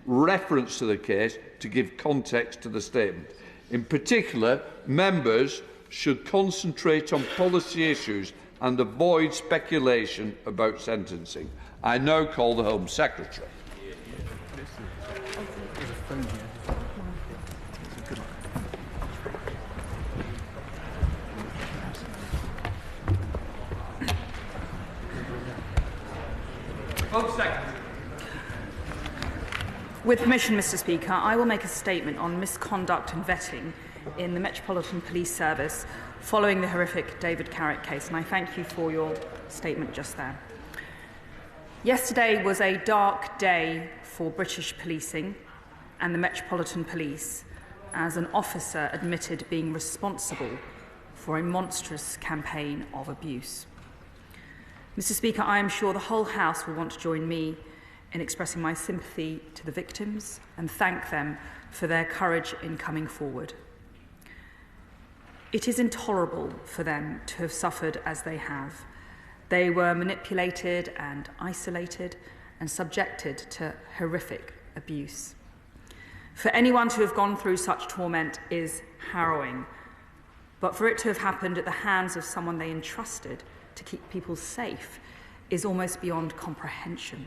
reference to the case to give context to the statement. In particular, members should concentrate on policy issues and avoid speculation about sentencing. I now call the Home Secretary. Home Secretary. With permission, Mr. Speaker, I will make a statement on misconduct and vetting in the Metropolitan Police Service following the horrific David Carrick case, and I thank you for your statement just there. Yesterday was a dark day for British policing and the Metropolitan Police, as an officer admitted being responsible for a monstrous campaign of abuse. Mr. Speaker, I am sure the whole House will want to join me in expressing my sympathy to the victims and thank them for their courage in coming forward. It is intolerable for them to have suffered as they have. They were manipulated and isolated and subjected to horrific abuse. For anyone to have gone through such torment is harrowing, but for it to have happened at the hands of someone they entrusted to keep people safe is almost beyond comprehension.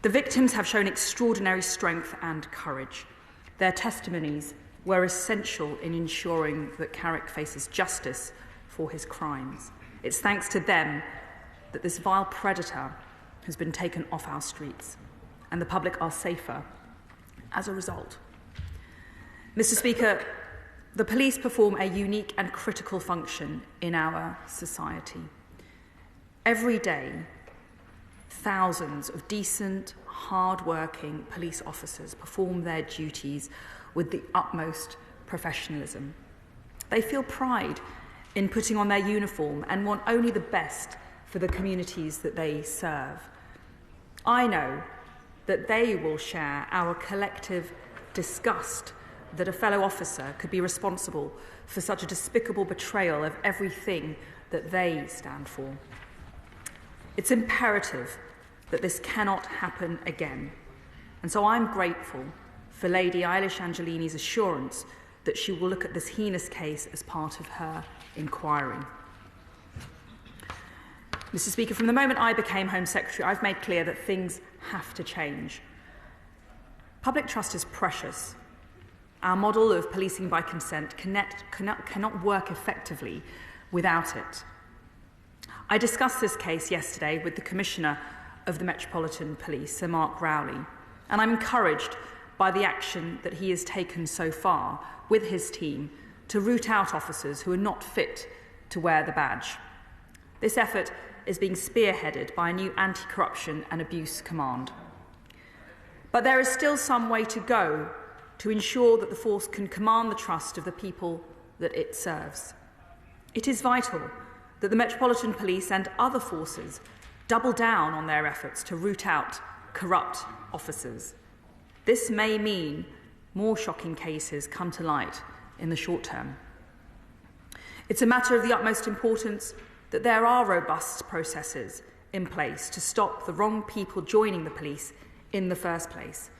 The victims have shown extraordinary strength and courage. Their testimonies were essential in ensuring that Carrick faces justice for his crimes. It's thanks to them that this vile predator has been taken off our streets, and the public are safer as a result. Mr. Speaker, the police perform a unique and critical function in our society. Every day, thousands of decent, hard-working police officers perform their duties with the utmost professionalism. They feel pride in putting on their uniform and want only the best for the communities that they serve. I know that they will share our collective disgust that a fellow officer could be responsible for such a despicable betrayal of everything that they stand for. It's imperative that this cannot happen again, and so I'm grateful for Lady Eilish Angelini's assurance that she will look at this heinous case as part of her inquiry. Mr. Speaker, from the moment I became Home Secretary, I've made clear that things have to change. Public trust is precious. Our model of policing by consent cannot work effectively without it. I discussed this case yesterday with the Commissioner of the Metropolitan Police, Sir Mark Rowley, and I'm encouraged by the action that he has taken so far with his team to root out officers who are not fit to wear the badge. This effort is being spearheaded by a new anti-corruption and abuse command. But there is still some way to go to ensure that the force can command the trust of the people that it serves. It is vital that the Metropolitan Police and other forces double down on their efforts to root out corrupt officers. This may mean more shocking cases come to light in the short term. It's a matter of the utmost importance that there are robust processes in place to stop the wrong people joining the police in the first place,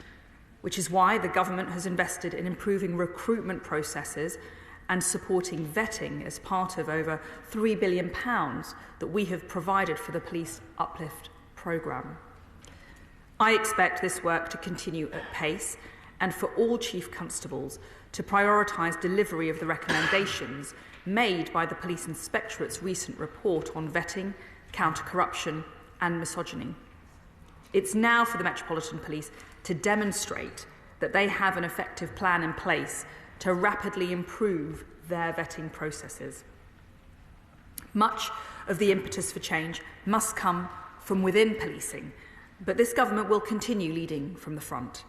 which is why the government has invested in improving recruitment processes and supporting vetting as part of over £3 billion that we have provided for the Police Uplift programme. I expect this work to continue at pace and for all Chief Constables to prioritise delivery of the recommendations made by the Police Inspectorate's recent report on vetting, counter-corruption and misogyny. It's now for the Metropolitan Police to demonstrate that they have an effective plan in place to rapidly improve their vetting processes. Much of the impetus for change must come from within policing, but this government will continue leading from the front.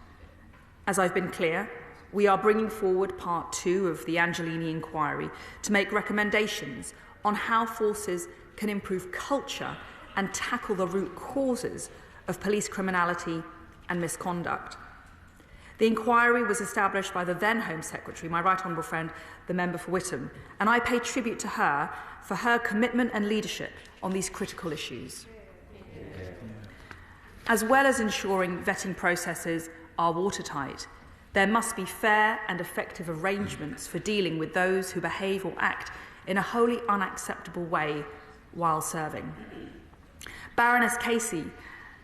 As I've been clear, we are bringing forward Part 2 of the Angelini inquiry to make recommendations on how forces can improve culture and tackle the root causes of police criminality and misconduct. The inquiry was established by the then Home Secretary, my right honourable friend, the member for Witham, and I pay tribute to her for her commitment and leadership on these critical issues. As well as ensuring vetting processes are watertight, there must be fair and effective arrangements for dealing with those who behave or act in a wholly unacceptable way while serving. Baroness Casey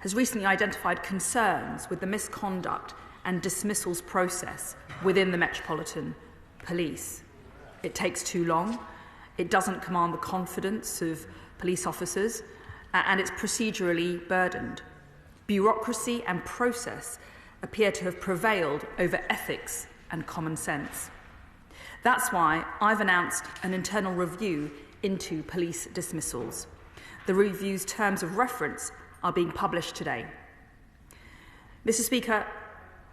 has recently identified concerns with the misconduct and dismissals process within the Metropolitan Police. It takes too long, it doesn't command the confidence of police officers, and it's procedurally burdened. Bureaucracy and process appear to have prevailed over ethics and common sense. That's why I've announced an internal review into police dismissals. The review's terms of reference are being published today. Mr. Speaker,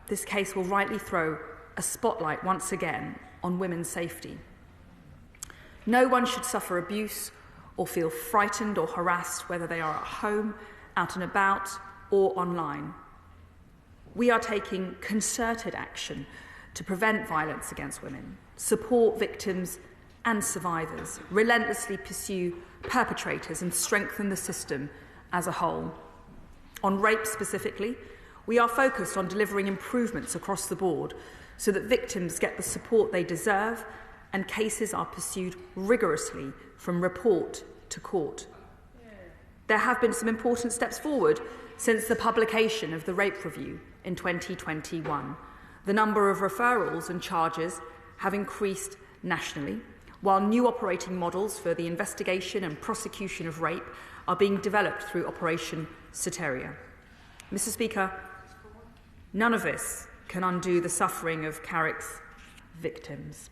this case will rightly throw a spotlight once again on women's safety. No one should suffer abuse or feel frightened or harassed, whether they are at home, out and about, or online. We are taking concerted action to prevent violence against women, support victims and survivors, relentlessly pursue perpetrators and strengthen the system as a whole. On rape specifically, we are focused on delivering improvements across the board so that victims get the support they deserve and cases are pursued rigorously from report to court. There have been some important steps forward since the publication of the Rape Review in 2021. The number of referrals and charges have increased nationally, while new operating models for the investigation and prosecution of rape are being developed through Operation Soteria. Mr. Speaker, none of this can undo the suffering of Carrick's victims.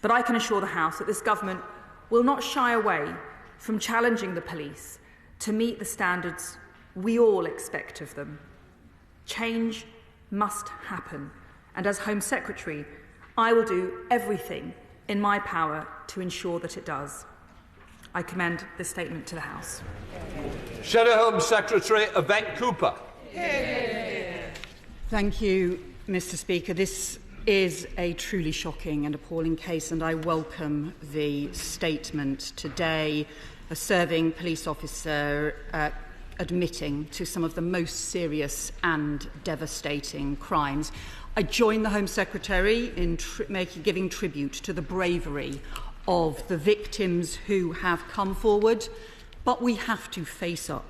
But I can assure the House that this government will not shy away from challenging the police to meet the standards we all expect of them. Change must happen, and as Home Secretary, I will do everything in my power to ensure that it does. I commend this statement to the House. Shadow Home Secretary Yvette Cooper. Thank you, Mr. Speaker. This is a truly shocking and appalling case, and I welcome the statement today. A serving police officer admitting to some of the most serious and devastating crimes. I join the Home Secretary in giving tribute to the bravery of the victims who have come forward, but we have to face up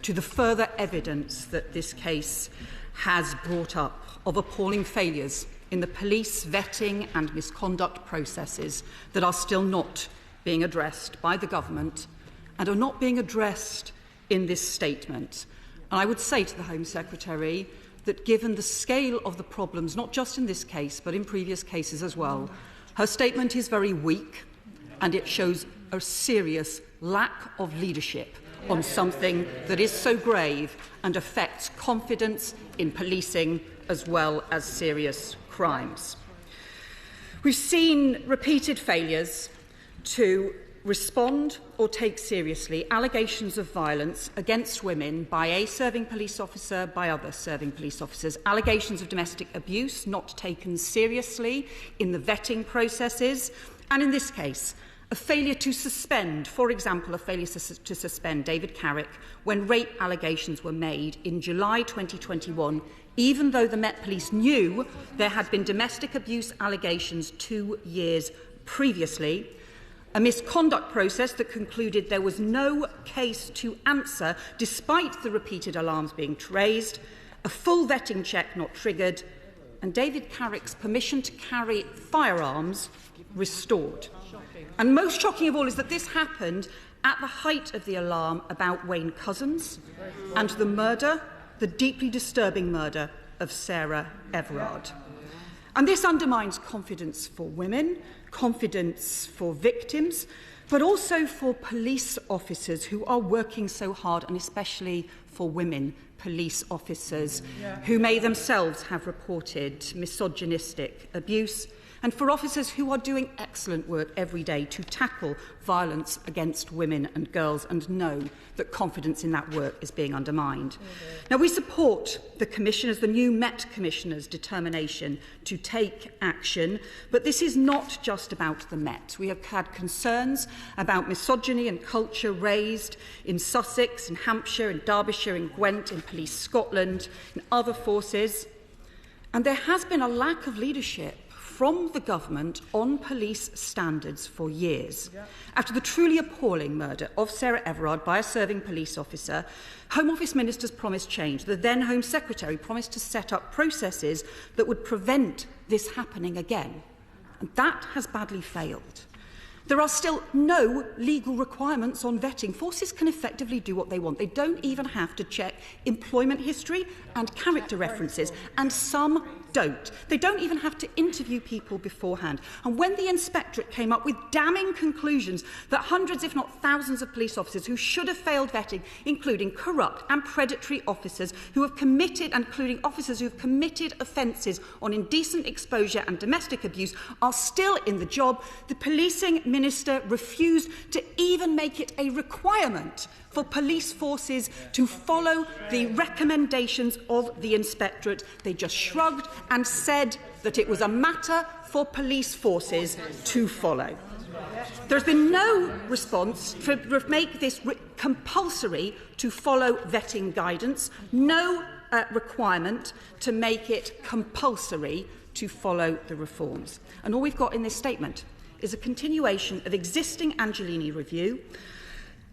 to the further evidence that this case has brought up of appalling failures in the police vetting and misconduct processes that are still not being addressed by the government and are not being addressed in this statement. And I would say to the Home Secretary that given the scale of the problems, not just in this case, but in previous cases as well, her statement is very weak and it shows a serious lack of leadership on something that is so grave and affects confidence in policing as well as serious crimes. We've seen repeated failures to respond or take seriously allegations of violence against women by a serving police officer, by other serving police officers, allegations of domestic abuse not taken seriously in the vetting processes, and in this case, a failure to suspend, for example, a failure to suspend David Carrick when rape allegations were made in July 2021, even though the Met Police knew there had been domestic abuse allegations 2 years previously, a misconduct process that concluded there was no case to answer despite the repeated alarms being raised, a full vetting check not triggered, and David Carrick's permission to carry firearms restored. And most shocking of all is that this happened at the height of the alarm about Wayne Couzens and the murder, the deeply disturbing murder of Sarah Everard. And this undermines confidence for women, confidence for victims, but also for police officers who are working so hard, and especially for women police officers who may themselves have reported misogynistic abuse, and for officers who are doing excellent work every day to tackle violence against women and girls and know that confidence in that work is being undermined. Now, we support the Commissioner's, the new Met Commissioner's determination to take action, but this is not just about the Met. We have had concerns about misogyny and culture raised in Sussex, in Hampshire, in Derbyshire, Warwickshire, in Gwent, in Police Scotland, in other forces. And there has been a lack of leadership from the government on police standards for years. After the truly appalling murder of Sarah Everard by a serving police officer, Home Office ministers promised change. The then Home Secretary promised to set up processes that would prevent this happening again. And that has badly failed. There are still no legal requirements on vetting. Forces can effectively do what they want. They don't even have to check employment history and character references, and some don't. They don't even have to interview people beforehand. And when the Inspectorate came up with damning conclusions that hundreds, if not thousands, of police officers who should have failed vetting, including corrupt and predatory officers who have committed, including officers who have committed offences on indecent exposure and domestic abuse, are still in the job, the policing minister refused to even make it a requirement for police forces to follow the recommendations of the Inspectorate. They just shrugged and said that it was a matter for police forces to follow. There has been no response to make this compulsory to follow vetting guidance, no requirement to make it compulsory to follow the reforms. And all we've got in this statement is a continuation of existing Angelini review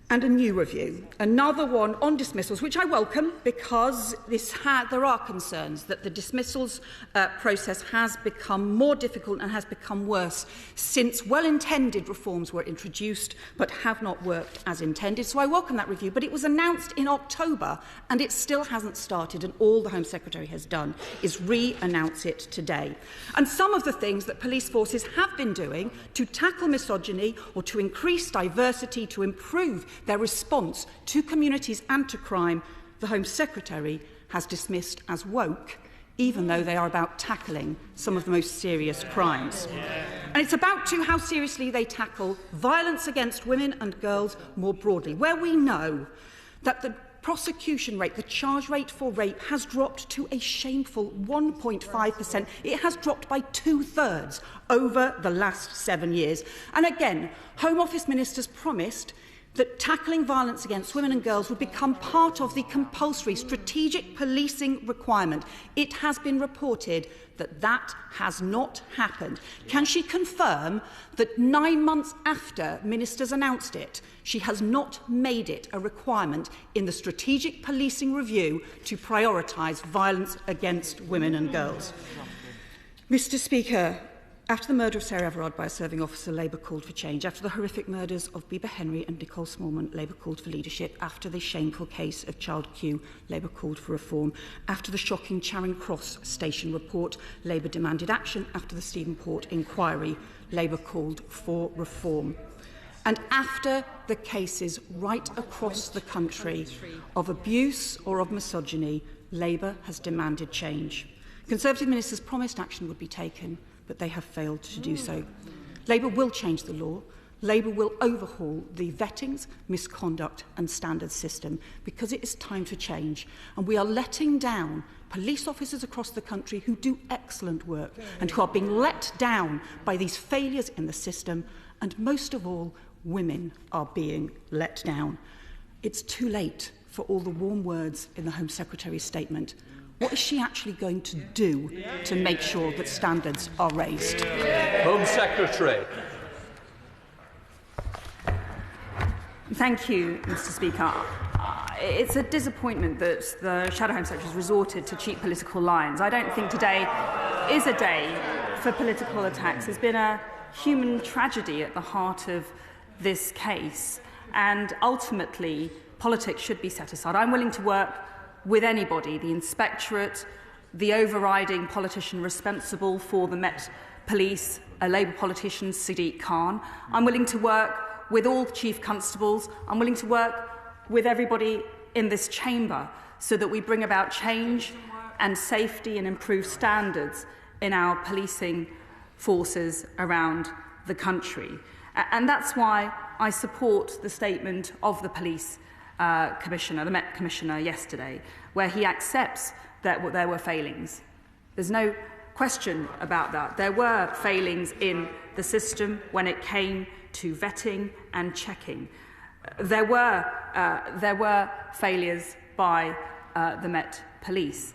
and a new review, another one on dismissals, which I welcome because there are concerns that the dismissals process has become more difficult and has become worse since well-intended reforms were introduced but have not worked as intended. So I welcome that review, but it was announced in October and it still hasn't started, and all the Home Secretary has done is re-announce it today. And some of the things that police forces have been doing to tackle misogyny or to increase diversity, to improve their response to communities and to crime, the Home Secretary has dismissed as woke, even though they are about tackling some of the most serious crimes. And it's about, too, how seriously they tackle violence against women and girls more broadly, where we know that the prosecution rate, the charge rate for rape, has dropped to a shameful 1.5%. It has dropped by 2/3 over the last 7 years. And again, Home Office ministers promised that tackling violence against women and girls would become part of the compulsory strategic policing requirement. It has been reported that that has not happened. Can she confirm that 9 months after ministers announced it, she has not made it a requirement in the strategic policing review to prioritise violence against women and girls? Mr. Speaker, after the murder of Sarah Everard by a serving officer, Labour called for change. After the horrific murders of Bieber Henry and Nicole Smallman, Labour called for leadership. After the shameful case of Child Q, Labour called for reform. After the shocking Charing Cross station report, Labour demanded action. After the Stephen Port inquiry, Labour called for reform. And after the cases right across the country of abuse or of misogyny, Labour has demanded change. Conservative ministers promised action would be taken, but they have failed to do so. Labour will change the law. Labour will overhaul the vettings, misconduct and standards system, because it is time to change. And we are letting down police officers across the country who do excellent work and who are being let down by these failures in the system. And most of all, women are being let down. It's too late for all the warm words in the Home Secretary's statement. What is she actually going to do to make sure that standards are raised? Home Secretary. Thank you, Mr. Speaker. It's a disappointment that the Shadow Home Secretary has resorted to cheap political lines. I don't think today is a day for political attacks. There's been a human tragedy at the heart of this case, and ultimately politics should be set aside. I'm willing to work with anybody, the Inspectorate, the overriding politician responsible for the Met Police, a Labour politician, Sadiq Khan. I'm willing to work with all Chief Constables. I'm willing to work with everybody in this chamber so that we bring about change and safety and improved standards in our policing forces around the country. And that's why I support the statement of the Police Commissioner, the Met Commissioner, yesterday, where he accepts that there were failings. There's no question about that. There were failings in the system when it came to vetting and checking. There were failures by the Met Police.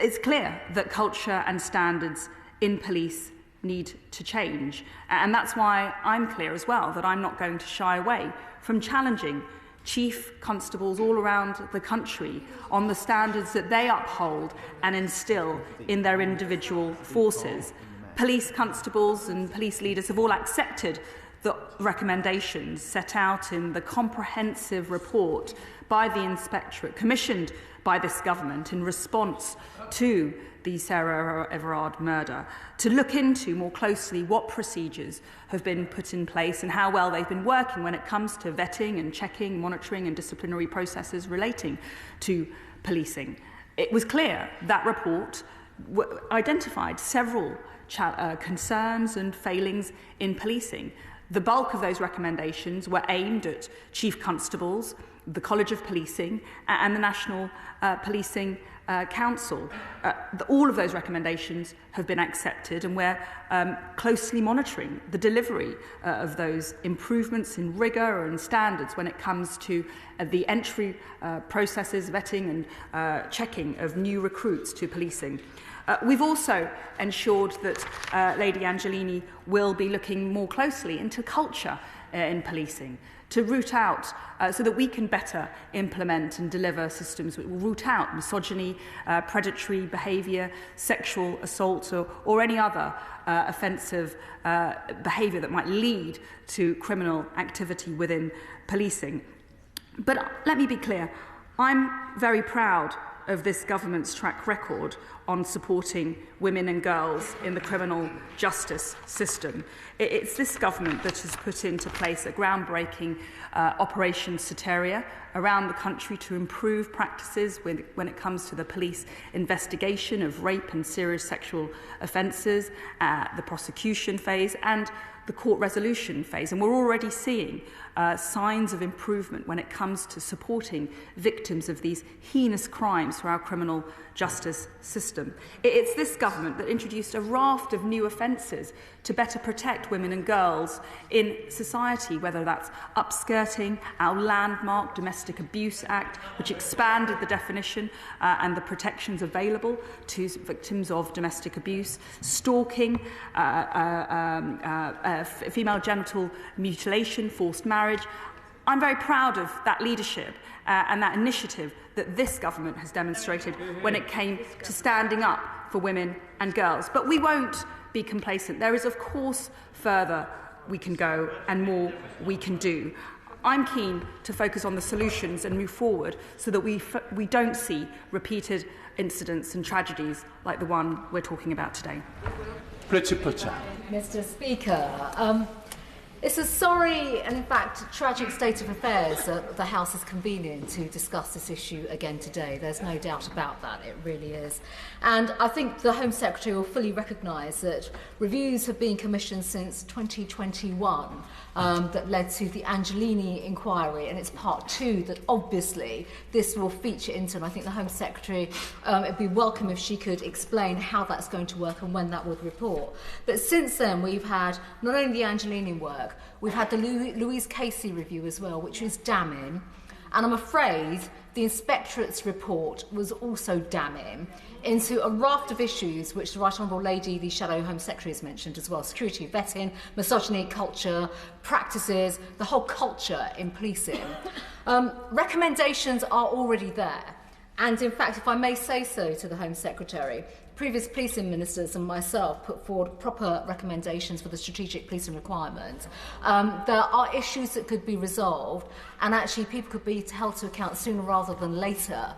It's clear that culture and standards in police need to change. And that's why I'm clear as well that I'm not going to shy away from challenging chief constables all around the country on the standards that they uphold and instill in their individual forces. Police constables and police leaders have all accepted the recommendations set out in the comprehensive report by the Inspectorate commissioned by this government in response to the Sarah Everard murder, to look into more closely what procedures have been put in place and how well they've been working when it comes to vetting and checking, monitoring and disciplinary processes relating to policing. It was clear that report identified several concerns and failings in policing. The bulk of those recommendations were aimed at chief constables, the College of Policing and the National Policing Council. All of those recommendations have been accepted, and we're closely monitoring the delivery of those improvements in rigour and standards when it comes to the entry processes, vetting and checking of new recruits to policing. We've also ensured that Lady Angelini will be looking more closely into culture in policing, to root out so that we can better implement and deliver systems which will root out misogyny, predatory behaviour, sexual assault or any other offensive behaviour that might lead to criminal activity within policing. But let me be clear, I'm very proud of this government's track record on supporting women and girls in the criminal justice system. It's this government that has put into place a groundbreaking Operation Soteria around the country to improve practices when it comes to the police investigation of rape and serious sexual offences, the prosecution phase and the court resolution phase. And we're already seeing signs of improvement when it comes to supporting victims of these heinous crimes through our criminal justice system. It's this government that introduced a raft of new offences to better protect women and girls in society, whether that's upskirting, our landmark Domestic Abuse Act, which expanded the definition and the protections available to victims of domestic abuse, stalking, female genital mutilation, forced marriage. I'm very proud of that leadership and that initiative that this government has demonstrated when it came to standing up for women and girls. But we won't be complacent. There is, of course, further we can go and more we can do. I'm keen to focus on the solutions and move forward so that we don't see repeated incidents and tragedies like the one we're talking about today. Mr. Speaker, it's a sorry and, in fact, tragic state of affairs that the House is convening to discuss this issue again today. There's no doubt about that. It really is. And I think the Home Secretary will fully recognise that reviews have been commissioned since 2021 that led to the Angelini inquiry, and it's part 2 that obviously this will feature into. And I think the Home Secretary, it'd be welcome if she could explain how that's going to work and when that would report. But since then, we've had not only the Angelini work, we've had the Louise Casey review as well, which is damning. And I'm afraid the Inspectorate's report was also damning into a raft of issues which the Right Honourable Lady, the Shadow Home Secretary, has mentioned as well. Security, vetting, misogyny, culture, practices, the whole culture in policing. Recommendations are already there. And in fact, if I may say so to the Home Secretary, previous policing ministers and myself put forward proper recommendations for the strategic policing requirement. There are issues that could be resolved, and actually people could be held to account sooner rather than later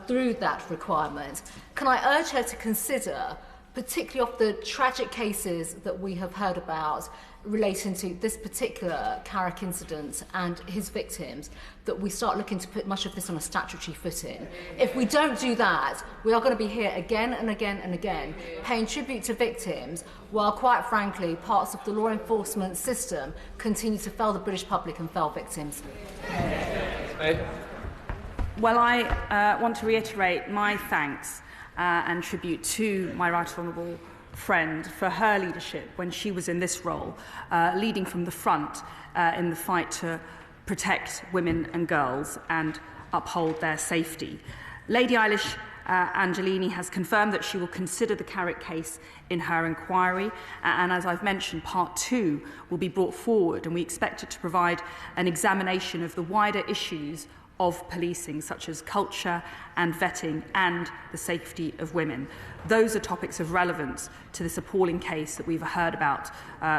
through that requirement. Can I urge her to consider, particularly of the tragic cases that we have heard about relating to this particular Carrick incident and his victims, that we start looking to put much of this on a statutory footing. If we don't do that, we are going to be here again and again and again, paying tribute to victims, while quite frankly, parts of the law enforcement system continue to fail the British public and fail victims. Well, I want to reiterate my thanks and tribute to my Right Honourable friend for her leadership when she was in this role, leading from the front in the fight to protect women and girls. And uphold their safety. Lady Eilish Angelini has confirmed that she will consider the Carrick case in her inquiry, and as I've mentioned, Part 2 will be brought forward, and we expect it to provide an examination of the wider issues of policing, such as culture and vetting and the safety of women. Those are topics of relevance to this appalling case that we've heard about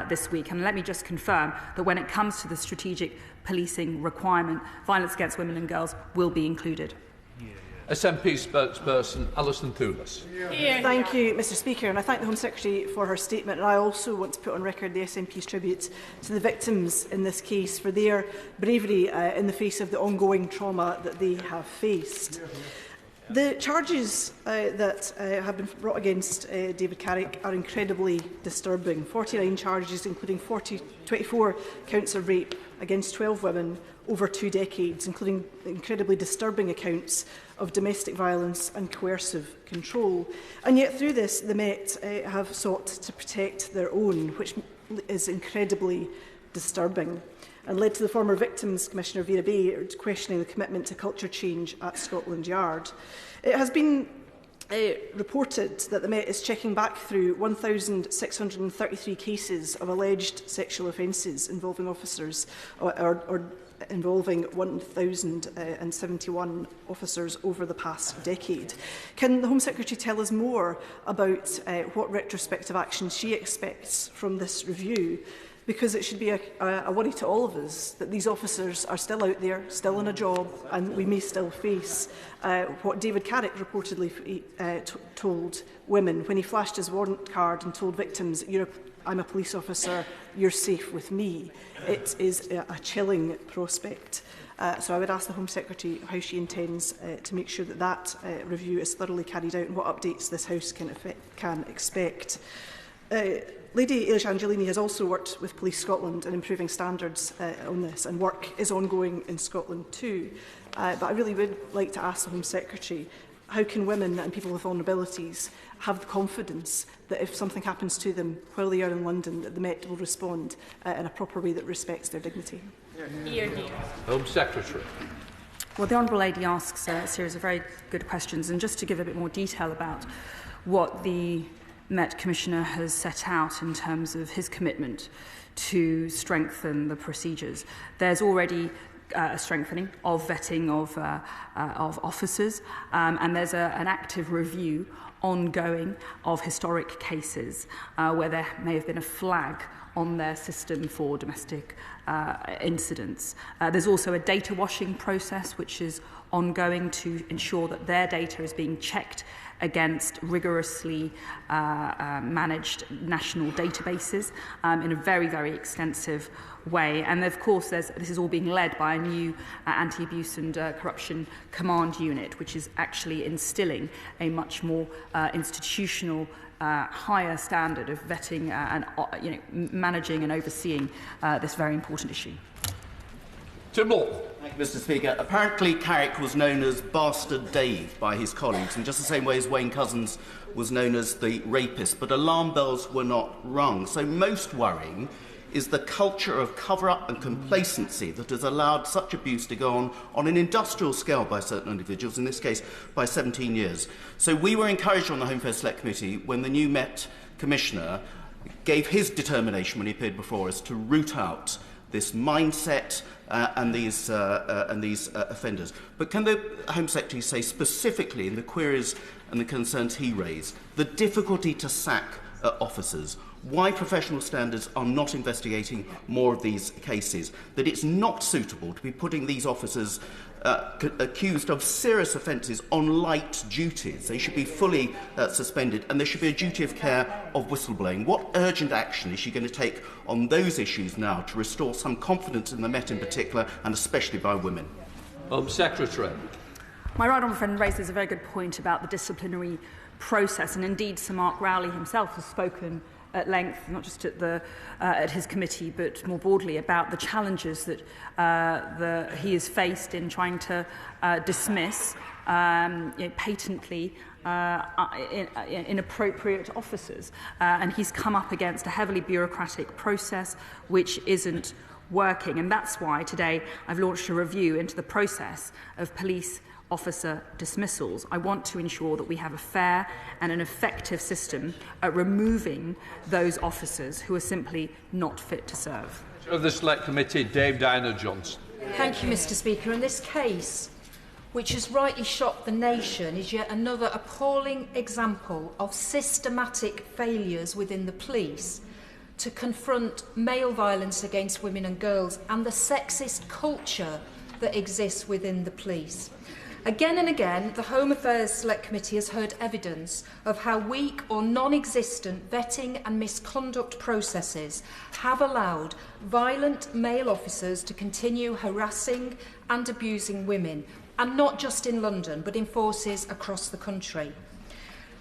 this week. And let me just confirm that when it comes to the strategic policing requirement, violence against women and girls will be included. SNP spokesperson Alison Thewlis. Thank you, Mr Speaker, and I thank the Home Secretary for her statement. And I also want to put on record the SNP's tribute to the victims in this case for their bravery in the face of the ongoing trauma that they have faced. The charges that have been brought against David Carrick are incredibly disturbing. 49 charges, including 24 counts of rape against 12 women over 2 decades, including incredibly disturbing accounts of domestic violence and coercive control. And yet through this, the Met have sought to protect their own, which is incredibly disturbing, and led to the former Victims Commissioner Vera Bay questioning the commitment to culture change at Scotland Yard. It has been reported that the Met is checking back through 1,633 cases of alleged sexual offences involving officers or involving 1,071 officers over the past decade. Can the Home Secretary tell us more about what retrospective action she expects from this review? Because it should be a worry to all of us that these officers are still out there, still on a job, and we may still face what David Carrick reportedly told women when he flashed his warrant card and told victims, I'm a police officer, you're safe with me. It is a chilling prospect. So I would ask the Home Secretary how she intends to make sure that that review is thoroughly carried out and what updates this House can expect. Lady Eilish Angelini has also worked with Police Scotland in improving standards on this, and work is ongoing in Scotland too. But I really would like to ask the Home Secretary, how can women and people with vulnerabilities have the confidence that if something happens to them while they are in London, that the Met will respond in a proper way that respects their dignity? Home Secretary. Well, the Honourable Lady asks a series of very good questions, and just to give a bit more detail about what the Met Commissioner has set out in terms of his commitment to strengthen the procedures. There's already a strengthening of vetting of officers, and there's an active review ongoing of historic cases where there may have been a flag on their system for domestic incidents. There's also a data washing process which is ongoing to ensure that their data is being checked against rigorously managed national databases in a very, very extensive way. And of course, this is all being led by a new anti-abuse and corruption command unit, which is actually instilling a much more institutional higher standard of vetting and managing and overseeing this very important issue. Tim Lawton. Thank you, Mr. Speaker. Apparently, Carrick was known as Bastard Dave by his colleagues, in just the same way as Wayne Couzens was known as the rapist. But alarm bells were not rung. So most worrying is the culture of cover-up and complacency that has allowed such abuse to go on an industrial scale by certain individuals, in this case by 17 years. So we were encouraged on the Home Affairs Select Committee when the new Met Commissioner gave his determination when he appeared before us to root out this mindset and these offenders. But can the Home Secretary say specifically in the queries and the concerns he raised, the difficulty to sack officers, why professional standards are not investigating more of these cases, that it's not suitable to be putting these officers accused of serious offences on light duties? They should be fully suspended, and there should be a duty of care of whistleblowing. What urgent action is she going to take on those issues now to restore some confidence in the Met in particular, and especially by women? Secretary. My right honourable friend raises a very good point about the disciplinary process, and indeed Sir Mark Rowley himself has spoken at length, not just at his committee, but more broadly about the challenges that he has faced in trying to dismiss patently inappropriate officers. And he's come up against a heavily bureaucratic process which isn't working. And that's why today I've launched a review into the process of police officer dismissals. I want to ensure that we have a fair and an effective system at removing those officers who are simply not fit to serve. Of the Select Committee, Dave Johnson. Thank you, Mr. Speaker. In this case, which has rightly shocked the nation, is yet another appalling example of systematic failures within the police to confront male violence against women and girls and the sexist culture that exists within the police. Again and again, the Home Affairs Select Committee has heard evidence of how weak or non-existent vetting and misconduct processes have allowed violent male officers to continue harassing and abusing women, and not just in London, but in forces across the country.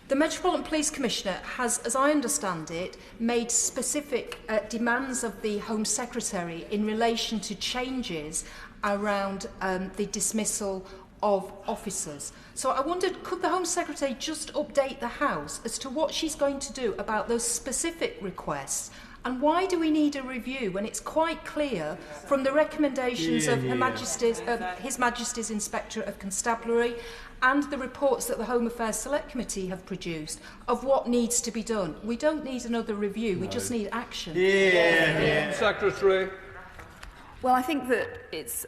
The Metropolitan Police Commissioner has, as I understand it, made specific demands of the Home Secretary in relation to changes around the dismissal of officers. So I wondered, could the Home Secretary just update the House as to what she's going to do about those specific requests? And why do we need a review when it's quite clear from the recommendations of His Majesty's Inspector of Constabulary and the reports that the Home Affairs Select Committee have produced of what needs to be done? We don't need another review, we just need action. Secretary. Well, I think that it's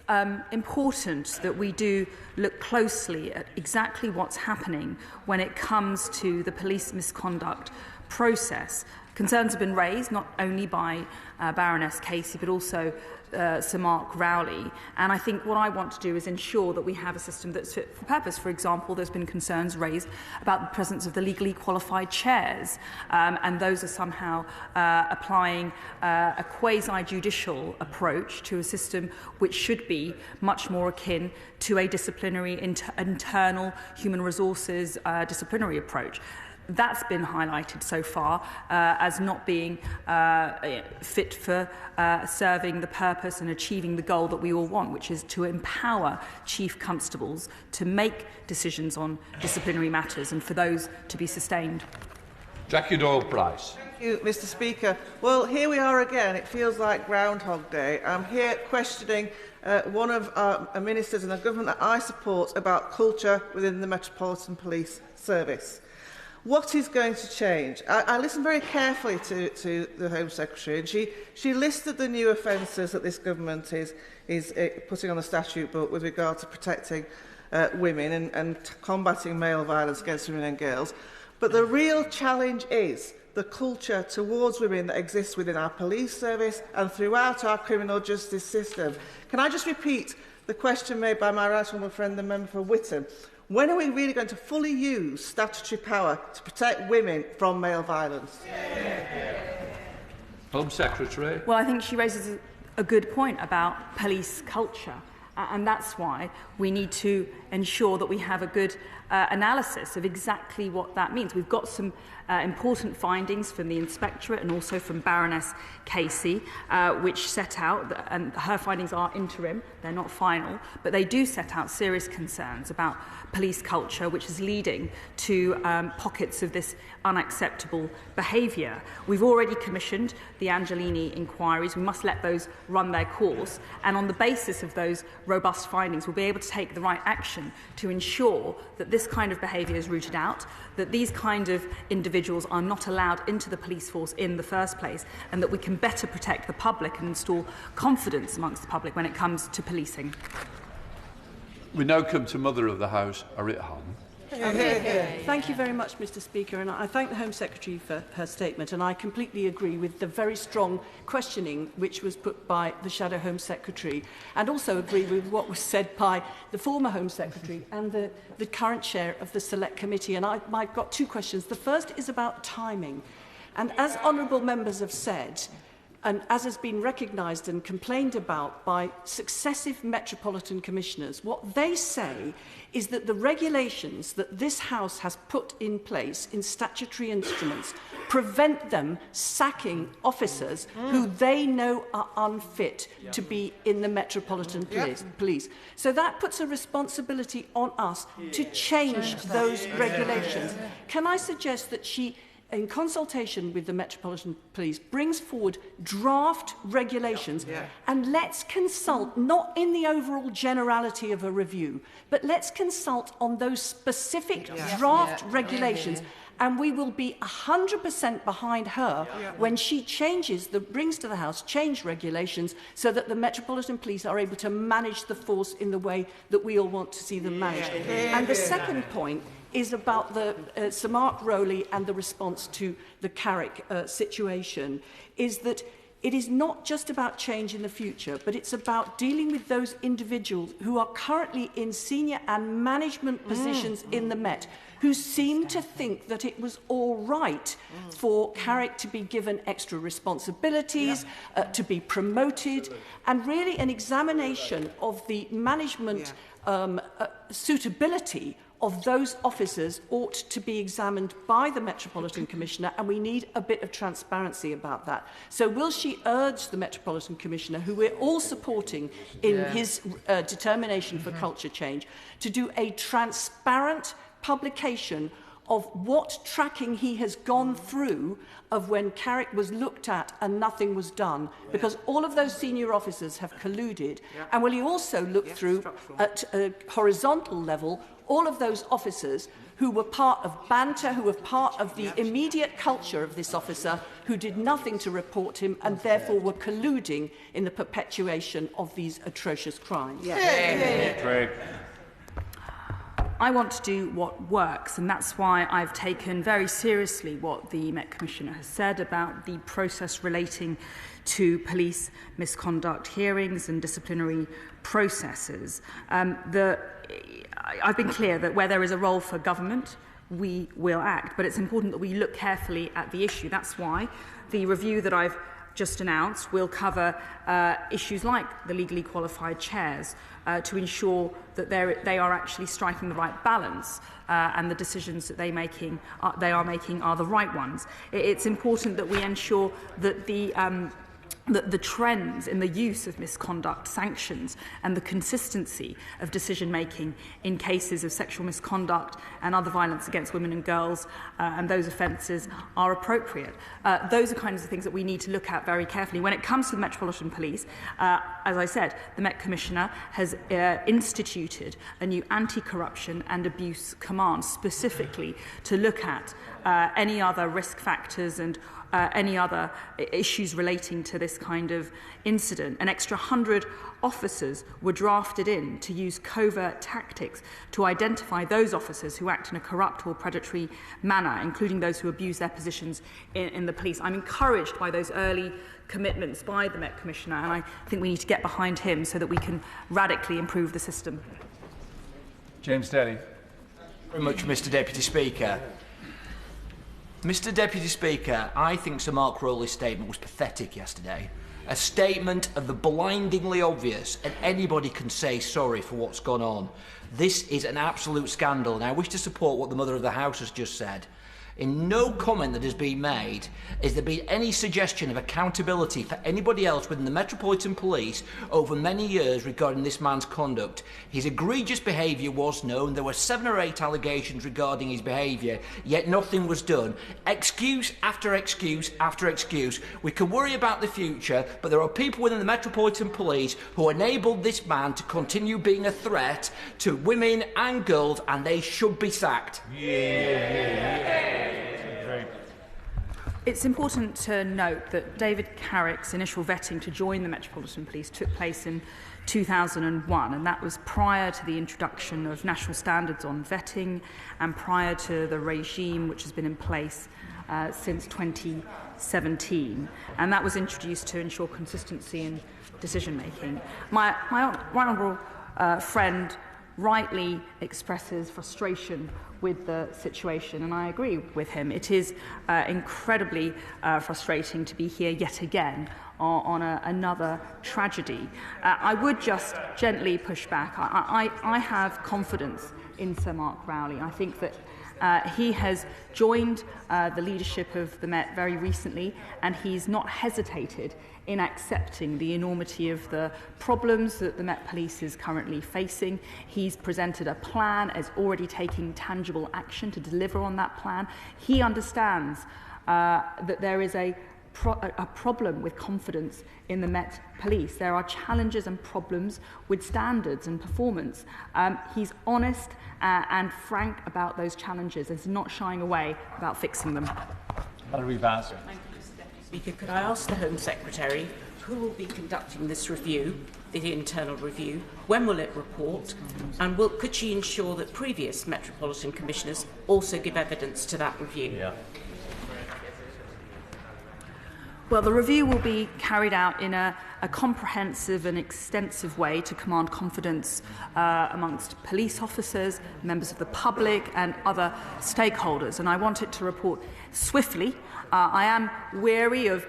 important that we do look closely at exactly what's happening when it comes to the police misconduct process. Concerns have been raised not only by Baroness Casey but also Sir Mark Rowley, and I think what I want to do is ensure that we have a system that's fit for purpose. For example, there's been concerns raised about the presence of the legally qualified chairs, and those are somehow applying a quasi-judicial approach to a system which should be much more akin to a disciplinary internal human resources disciplinary approach. That's been highlighted so far as not being fit for serving the purpose and achieving the goal that we all want, which is to empower chief constables to make decisions on disciplinary matters and for those to be sustained. Jackie Doyle-Price. Thank you, Mr. Speaker. Well, here we are again. It feels like Groundhog Day. I'm here questioning one of our ministers in a government that I support about culture within the Metropolitan Police Service. What is going to change? I listened very carefully to the Home Secretary, and she listed the new offences that this government is putting on the statute book with regard to protecting women and combating male violence against women and girls. But the real challenge is the culture towards women that exists within our police service and throughout our criminal justice system. Can I just repeat the question made by my right honourable friend, the member for Whitton? When are we really going to fully use statutory power to protect women from male violence? Home Secretary. Well, I think she raises a good point about police culture, and that's why we need to ensure that we have a good analysis of exactly what that means. We've got some important findings from the Inspectorate and also from Baroness Casey, which set out, and her findings are interim, they're not final, but they do set out serious concerns about police culture, which is leading to pockets of this unacceptable behaviour. We've already commissioned the Angelini inquiries. We must let those run their course, and on the basis of those robust findings, we'll be able to take the right action to ensure that this kind of behaviour is rooted out, that these kind of individuals are not allowed into the police force in the first place, and that we can better protect the public and install confidence amongst the public when it comes to policing. We now come to Mother of the House, Arit Han. Thank you very much, Mr. Speaker, and I thank the Home Secretary for her statement, and I completely agree with the very strong questioning which was put by the Shadow Home Secretary, and also agree with what was said by the former Home Secretary and the current chair of the Select Committee. And I've got two questions. The first is about timing, and as honourable members have said, and as has been recognised and complained about by successive Metropolitan Commissioners, what they say is that the regulations that this House has put in place in statutory instruments prevent them sacking officers who they know are unfit to be in the Metropolitan Police. So that puts a responsibility on us to change those regulations. Can I suggest that she in consultation with the Metropolitan Police, brings forward draft regulations, and let's consult, not in the overall generality of a review, but let's consult on those specific draft regulations. And we will be 100% behind her when she brings to the House change regulations so that the Metropolitan Police are able to manage the force in the way that we all want to see them managed. And the second point is about the Sir Mark Rowley and the response to the Carrick situation, is that it is not just about change in the future, but it's about dealing with those individuals who are currently in senior and management positions in the Met, who seem to think that it was all right for Carrick to be given extra responsibilities, to be promoted, and really an examination of the management suitability of those officers ought to be examined by the Metropolitan Commissioner, and we need a bit of transparency about that. So will she urge the Metropolitan Commissioner, who we're all supporting in his determination for culture change, to do a transparent publication of what tracking he has gone through of when Carrick was looked at and nothing was done, because all of those senior officers have colluded, and will he also look through at a horizontal level all of those officers who were part of banter, who were part of the immediate culture of this officer, who did nothing to report him and therefore were colluding in the perpetuation of these atrocious crimes. I want to do what works, and that's why I've taken very seriously what the Met Commissioner has said about the process relating to police misconduct hearings and disciplinary processes. I've been clear that where there is a role for government, we will act, but it's important that we look carefully at the issue. That's why the review that I've just announced will cover issues like the legally qualified chairs to ensure that they are actually striking the right balance and the decisions that they are making are the right ones. It's important that we ensure that the trends in the use of misconduct sanctions and the consistency of decision-making in cases of sexual misconduct and other violence against women and girls and those offences are appropriate. Those are kinds of things that we need to look at very carefully. When it comes to the Metropolitan Police, as I said, the Met Commissioner has instituted a new anti-corruption and abuse command specifically to look at any other risk factors and any other issues relating to this kind of incident. An extra 100 officers were drafted in to use covert tactics to identify those officers who act in a corrupt or predatory manner, including those who abuse their positions in the police. I'm encouraged by those early commitments by the Met Commissioner, and I think we need to get behind him so that we can radically improve the system. James Daly. Very much, Mr. Deputy Speaker. Mr. Deputy Speaker, I think Sir Mark Rowley's statement was pathetic yesterday. A statement of the blindingly obvious, and anybody can say sorry for what's gone on. This is an absolute scandal, and I wish to support what the Mother of the House has just said. In no comment that has been made is there been any suggestion of accountability for anybody else within the Metropolitan Police over many years regarding this man's conduct. His egregious behaviour was known. There were 7 or 8 allegations regarding his behaviour, yet nothing was done. Excuse after excuse after excuse. We can worry about the future, but there are people within the Metropolitan Police who enabled this man to continue being a threat to women and girls, and they should be sacked. It's important to note that David Carrick's initial vetting to join the Metropolitan Police took place in 2001, and that was prior to the introduction of national standards on vetting and prior to the regime which has been in place since 2017. And that was introduced to ensure consistency in decision-making. My honourable friend rightly expresses frustration with the situation, and I agree with him. It is incredibly frustrating to be here yet again on another tragedy. I would just gently push back. I have confidence in Sir Mark Rowley. I think that he has joined the leadership of the Met very recently, and he's not hesitated in accepting the enormity of the problems that the Met Police is currently facing. He's presented a plan, is already taking tangible action to deliver on that plan. He understands that there is a problem with confidence in the Met Police. There are challenges and problems with standards and performance. He's honest and frank about those challenges and is not shying away about fixing them. Thank you, Mr. Deputy Speaker. Could I ask the Home Secretary who will be conducting this review, the internal review? When will it report? And could she ensure that previous Metropolitan Commissioners also give evidence to that review? Yeah. Well, the review will be carried out in a comprehensive and extensive way to command confidence amongst police officers, members of the public and other stakeholders. And I want it to report swiftly. I am wary of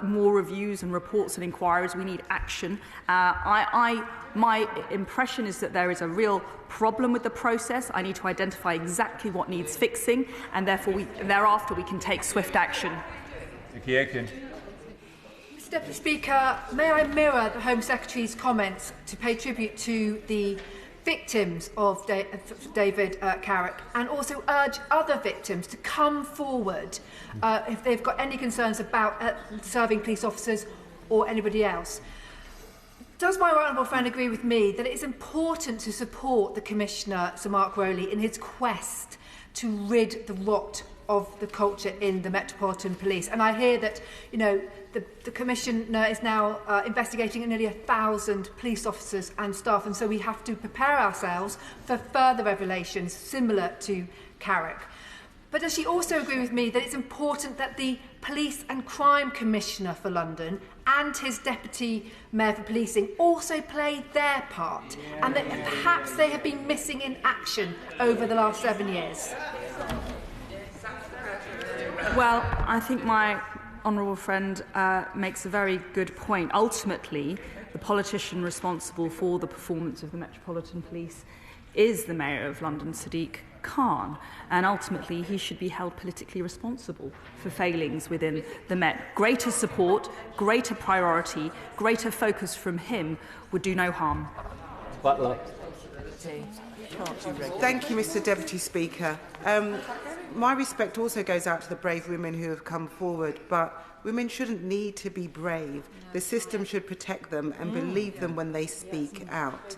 more reviews and reports and inquiries. We need action. My impression is that there is a real problem with the process. I need to identify exactly what needs fixing, and thereafter we can take swift action. Mr. Deputy Speaker, may I mirror the Home Secretary's comments to pay tribute to the victims of David Carrick, and also urge other victims to come forward if they've got any concerns about serving police officers or anybody else. Does my right honourable friend agree with me that it is important to support the Commissioner, Sir Mark Rowley, in his quest to rid the rot of the culture in the Metropolitan Police? And I hear that, the Commissioner is now investigating nearly 1,000 police officers and staff, and so we have to prepare ourselves for further revelations similar to Carrick. But does she also agree with me that it's important that the Police and Crime Commissioner for London and his Deputy Mayor for Policing also play their part, and that perhaps they have been missing in action over the last 7 years? Well, I think my honourable friend makes a very good point. Ultimately, the politician responsible for the performance of the Metropolitan Police is the Mayor of London, Sadiq Khan, and ultimately he should be held politically responsible for failings within the Met. Greater support, greater priority, greater focus from him would do no harm. Butler. Thank you, Mr. Deputy Speaker. My respect also goes out to the brave women who have come forward, but women shouldn't need to be brave. The system should protect them and believe them when they speak out.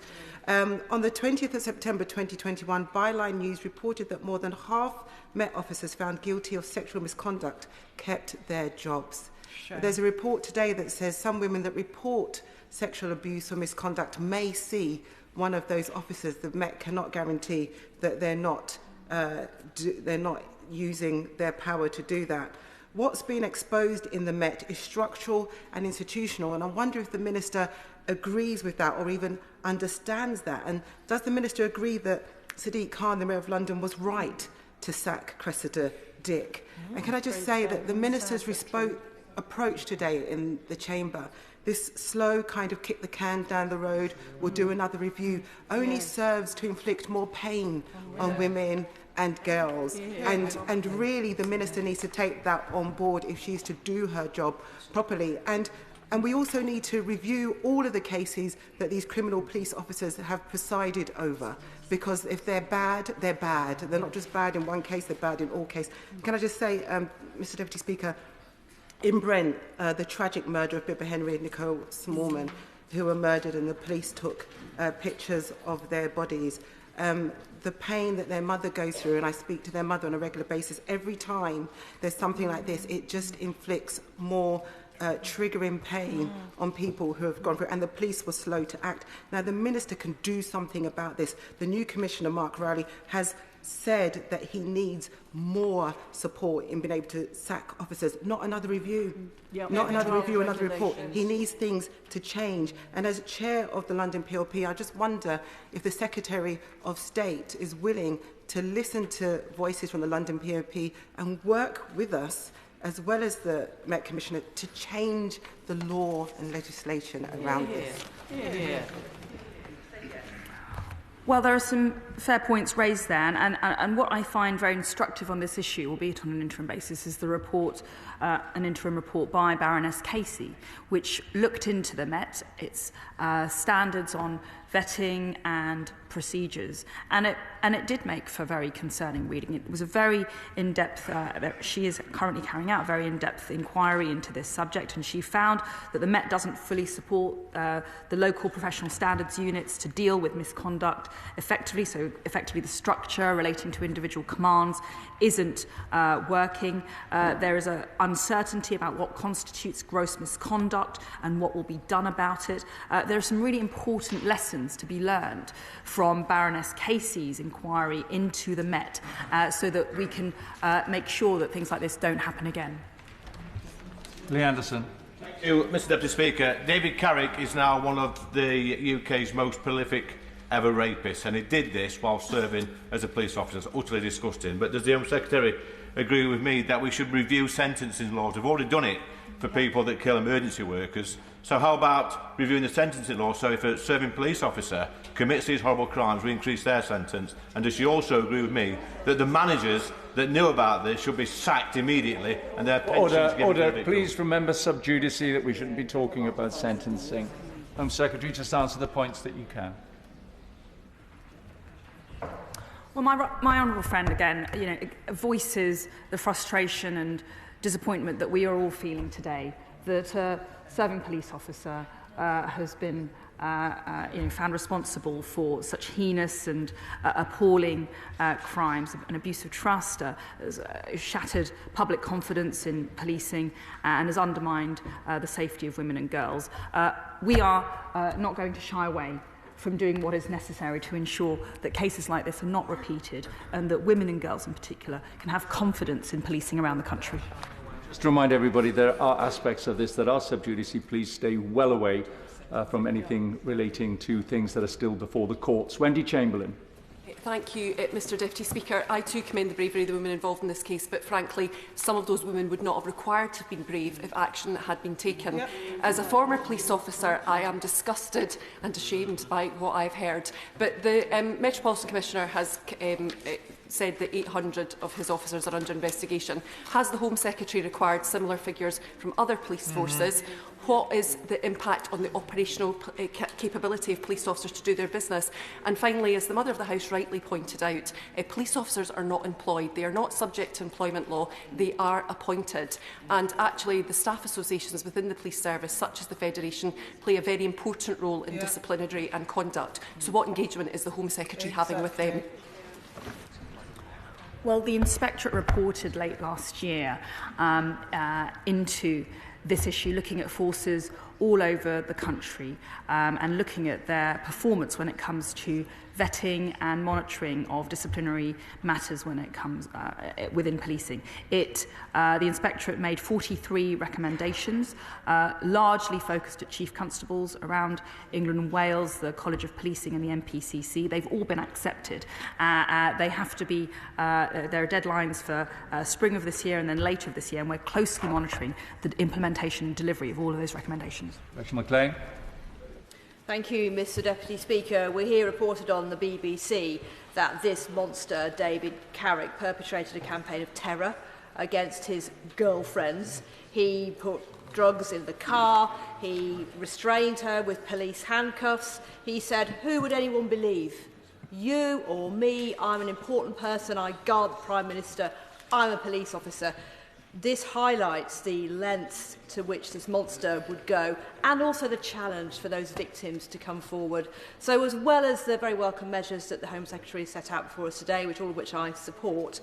On the 20th of September 2021, Byline News reported that more than half Met officers found guilty of sexual misconduct kept their jobs. Sure. There's a report today that says some women that report sexual abuse or misconduct may see one of those officers. The Met cannot guarantee that they're not using their power to do that. What's been exposed in the Met is structural and institutional, and I wonder if the Minister agrees with that or even understands that. And does the Minister agree that Sadiq Khan, the Mayor of London, was right to sack Cressida Dick? And can I just say that the Minister's approach today in the Chamber, this slow kind of kick the can down the road, we'll do another review, only serves to inflict more pain on women and girls. And really the Minister needs to take that on board if she's to do her job properly. And we also need to review all of the cases that these criminal police officers have presided over, because if they're bad, they're bad. They're not just bad in one case, they're bad in all cases. Can I just say, Mr. Deputy Speaker, in Brent, the tragic murder of Bibba Henry and Nicole Smallman, who were murdered and the police took pictures of their bodies, the pain that their mother goes through, and I speak to their mother on a regular basis, every time there's something like this, it just inflicts more triggering pain on people who have gone through, and the police were slow to act. Now, the Minister can do something about this. The new Commissioner, Mark Rowley, has said that he needs more support in being able to sack officers, not another review, not another review, another report. He needs things to change. And as chair of the London PLP, I just wonder if the Secretary of State is willing to listen to voices from the London PLP and work with us, as well as the Met Commissioner, to change the law and legislation around this. Well, there are some fair points raised there, and what I find very instructive on this issue, albeit on an interim basis, is the report, an interim report by Baroness Casey, which looked into the Met, its standards on vetting and procedures. And it did make for very concerning reading. It was a very in-depth, she is currently carrying out a very in-depth inquiry into this subject, and she found that the Met doesn't fully support the local professional standards units to deal with misconduct effectively. So effectively the structure relating to individual commands isn't working. There is an uncertainty about what constitutes gross misconduct and what will be done about it. There are some really important lessons to be learned from Baroness Casey's inquiry into the Met so that we can make sure that things like this don't happen again. Lee Anderson. Thank you, Mr Deputy Speaker. David Carrick is now one of the UK's most prolific ever rapists, and he did this while serving as a police officer. It's utterly disgusting. But does the Home Secretary agree with me that we should review sentencing laws? We've already done it for people that kill emergency workers. So how about reviewing the sentencing law so if a serving police officer commits these horrible crimes, we increase their sentence? And does she also agree with me that the managers that knew about this should be sacked immediately and their pensions given? Order. Please remember sub judice that we shouldn't be talking about sentencing. Home Secretary, just answer the points that you can. Well, my honourable friend, again, voices the frustration and disappointment that we are all feeling today, that a serving police officer has been found responsible for such heinous and appalling crimes, an abuse of trust, has shattered public confidence in policing and has undermined the safety of women and girls. We are not going to shy away from doing what is necessary to ensure that cases like this are not repeated and that women and girls in particular can have confidence in policing around the country. Just to remind everybody, there are aspects of this that are sub judice. Please stay well away from anything relating to things that are still before the courts. Wendy Chamberlain. Thank you, Mr Deputy Speaker. I too commend the bravery of the women involved in this case, but frankly, some of those women would not have required to have been brave if action had been taken. Yep. As a former police officer, I am disgusted and ashamed by what I've heard. But the Metropolitan Commissioner has said that 800 of his officers are under investigation. Has the Home Secretary required similar figures from other police forces? What is the impact on the operational capability of police officers to do their business? And finally, as the Mother of the House rightly pointed out, police officers are not employed. They are not subject to employment law. They are appointed. And actually, the staff associations within the police service, such as the Federation, play a very important role in disciplinary and conduct. So what engagement is the Home Secretary having with them? Well, the Inspectorate reported late last year into this issue, looking at forces all over the country and looking at their performance when it comes to vetting and monitoring of disciplinary matters when it comes within policing. The Inspectorate made 43 recommendations, largely focused at Chief Constables around England and Wales, the College of Policing and the MPCC. They've all been accepted. They have to be, there are deadlines for spring of this year and then later of this year, and we're closely monitoring the implementation and delivery of all of those recommendations. Rachel McLean. Thank you, Mr Deputy Speaker. We hear reported on the BBC that this monster, David Carrick, perpetrated a campaign of terror against his girlfriends. He put drugs in the car, he restrained her with police handcuffs. He said, "Who would anyone believe? You or me? I'm an important person, I guard the Prime Minister, I'm a police officer." This highlights the lengths to which this monster would go and also the challenge for those victims to come forward. So as well as the very welcome measures that the Home Secretary set out for us today, all of which I support,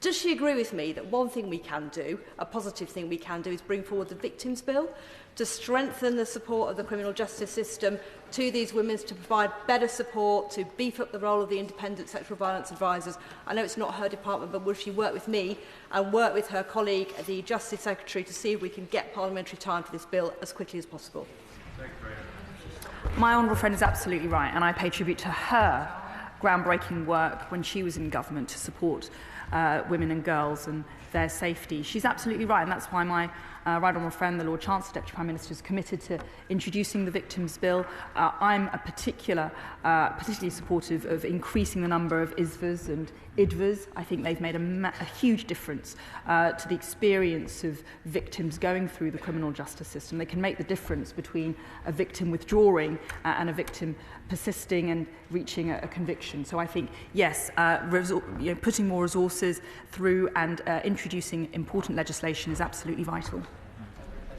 does she agree with me that one thing we can do, a positive thing we can do, is bring forward the Victims Bill to strengthen the support of the criminal justice system to these women, to provide better support, to beef up the role of the independent sexual violence advisors? I know it's not her department, but will she work with me and work with her colleague, the Justice Secretary, to see if we can get parliamentary time for this bill as quickly as possible? My honourable friend is absolutely right, and I pay tribute to her groundbreaking work when she was in government to support women and girls and their safety. She's absolutely right, and that's why my right honourable friend, the Lord Chancellor, Deputy Prime Minister, is committed to introducing the Victims' Bill. I'm particularly supportive of increasing the number of ISVAs and IDVAs. I think they've made a huge difference to the experience of victims going through the criminal justice system. They can make the difference between a victim withdrawing and a victim persisting and reaching a conviction. So I think, yes, putting more resources through and introducing important legislation is absolutely vital.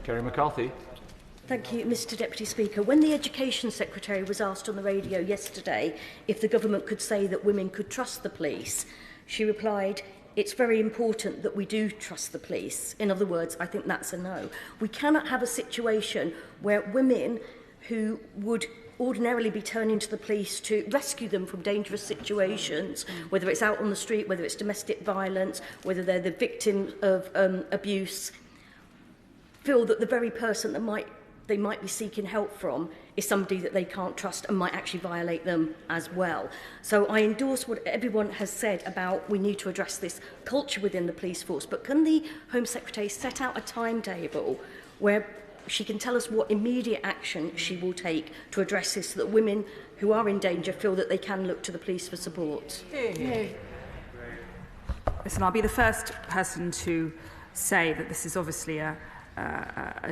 Kerry McCarthy. Thank you, Mr Deputy Speaker. When the Education Secretary was asked on the radio yesterday if the government could say that women could trust the police, she replied, "It's very important that we do trust the police." In other words, I think that's a no. We cannot have a situation where women who would ordinarily be turning to the police to rescue them from dangerous situations, whether it's out on the street, whether it's domestic violence, whether they're the victim of abuse, feel that the very person that they might be seeking help from is somebody that they can't trust and might actually violate them as well. So I endorse what everyone has said about we need to address this culture within the police force, but can the Home Secretary set out a timetable where she can tell us what immediate action she will take to address this so that women who are in danger feel that they can look to the police for support? Listen, I'll be the first person to say that this is obviously a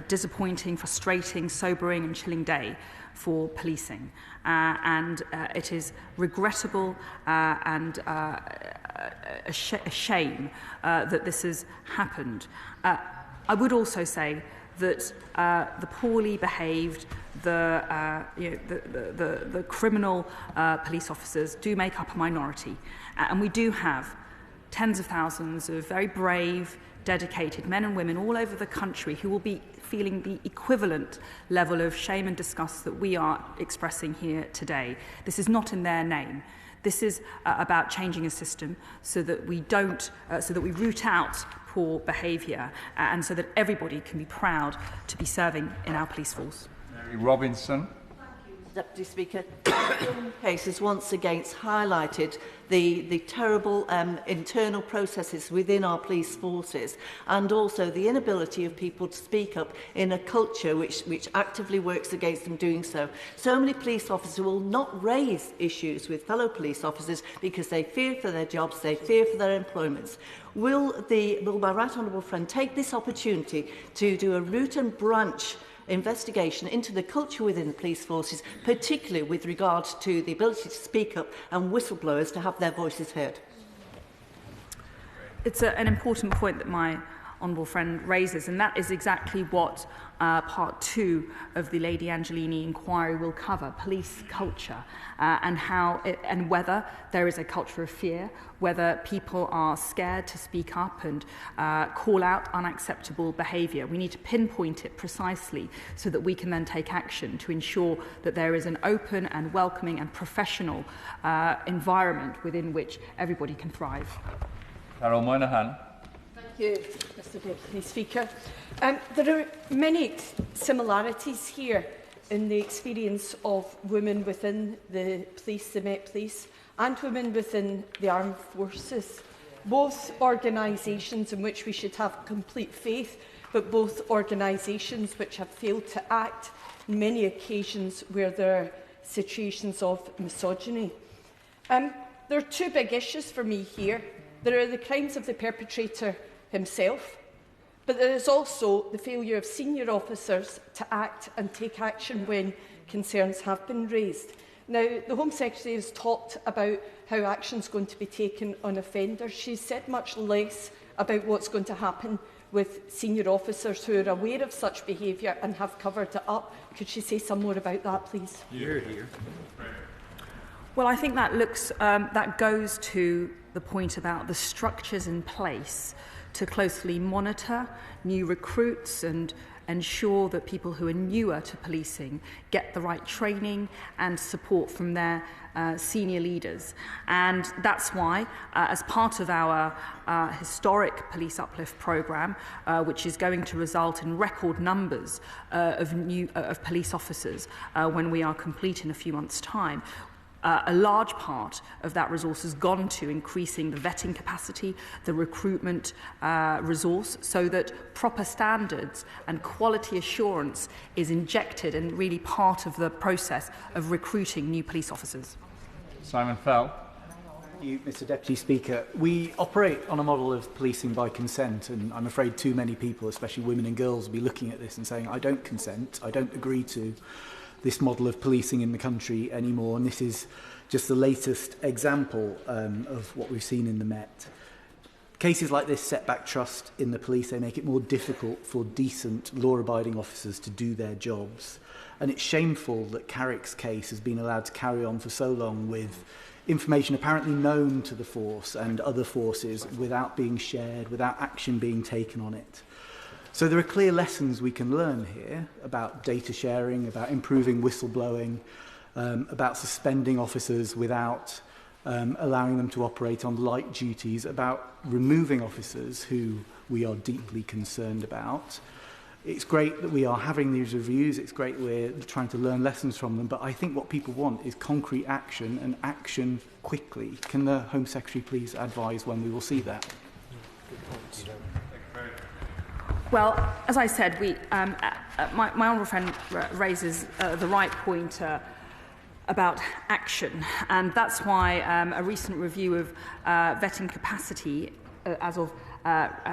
disappointing, frustrating, sobering and chilling day for policing. And it is regrettable and a shame that this has happened. I would also say that the poorly behaved, the criminal police officers do make up a minority. And we do have tens of thousands of very brave, dedicated men and women all over the country who will be feeling the equivalent level of shame and disgust that we are expressing here today. This is not in their name. This is about changing a system so that we root out poor behaviour and so that everybody can be proud to be serving in our police force. Mary Robinson. Deputy Speaker, the case has once again highlighted the terrible internal processes within our police forces and also the inability of people to speak up in a culture which actively works against them doing so. So many police officers will not raise issues with fellow police officers because they fear for their jobs, they fear for their employments. Will my right honourable friend take this opportunity to do a root and branch investigation into the culture within the police forces, particularly with regard to the ability to speak up and whistleblowers to have their voices heard? It's an important point that my honourable friend raises, and that is exactly what part 2 of the Lady Angelini inquiry will cover: police culture and whether there is a culture of fear, whether people are scared to speak up and call out unacceptable behaviour. We need to pinpoint it precisely so that we can then take action to ensure that there is an open and welcoming and professional environment within which everybody can thrive. Carol Moynihan. Thank you, Mr Deputy Speaker. There are many similarities here in the experience of women within the police, the Met Police, and women within the armed forces. Both organisations in which we should have complete faith, but both organisations which have failed to act on many occasions where there are situations of misogyny. There are two big issues for me here. There are the crimes of the perpetrator himself, but there is also the failure of senior officers to act and take action when concerns have been raised. Now, the Home Secretary has talked about how action is going to be taken on offenders. She's said much less about what's going to happen with senior officers who are aware of such behaviour and have covered it up. Could she say some more about that, please? Here. Well, I think that goes to the point about the structures in place to closely monitor new recruits and ensure that people who are newer to policing get the right training and support from their senior leaders. And that's why, as part of our historic Police Uplift programme, which is going to result in record numbers of police officers when we are complete in a few months' time, A large part of that resource has gone to increasing the vetting capacity, the recruitment resource, so that proper standards and quality assurance is injected and really part of the process of recruiting new police officers. Simon Fell. Thank you, Mr Deputy Speaker. We operate on a model of policing by consent, and I'm afraid too many people, especially women and girls, will be looking at this and saying, I don't consent, I don't agree to this model of policing in the country anymore, and this is just the latest example of what we've seen in the Met. Cases like this set back trust in the police. They make it more difficult for decent, law-abiding officers to do their jobs. And it's shameful that Carrick's case has been allowed to carry on for so long with information apparently known to the force and other forces without being shared, without action being taken on it. So there are clear lessons we can learn here about data sharing, about improving whistleblowing, about suspending officers without allowing them to operate on light duties, about removing officers who we are deeply concerned about. It's great that we are having these reviews, it's great that we're trying to learn lessons from them, but I think what people want is concrete action, and action quickly. Can the Home Secretary please advise when we will see that? Well, as I said, my honourable friend raises the right point about action, and that's why a recent review of vetting capacity as of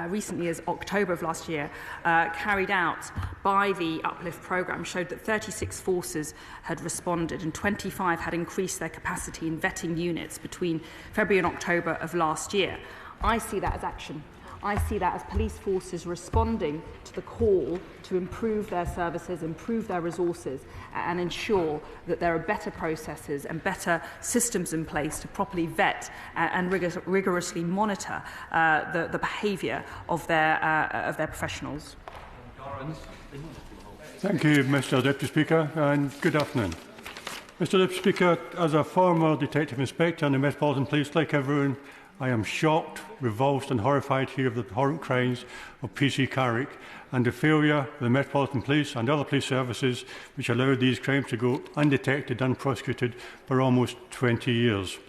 recently as October of last year, carried out by the Uplift programme, showed that 36 forces had responded and 25 had increased their capacity in vetting units between February and October of last year. I see that as action. I see that as police forces responding to the call to improve their services, improve their resources, and ensure that there are better processes and better systems in place to properly vet and rigorously monitor the behaviour of their professionals. Thank you, Mr Deputy Speaker, and good afternoon. Mr Deputy Speaker, as a former Detective Inspector in the Metropolitan Police, like everyone, I am shocked, revulsed and horrified to hear of the horrent crimes of PC Carrick and the failure of the Metropolitan Police and other police services which allowed these crimes to go undetected and unprosecuted for almost 20 years.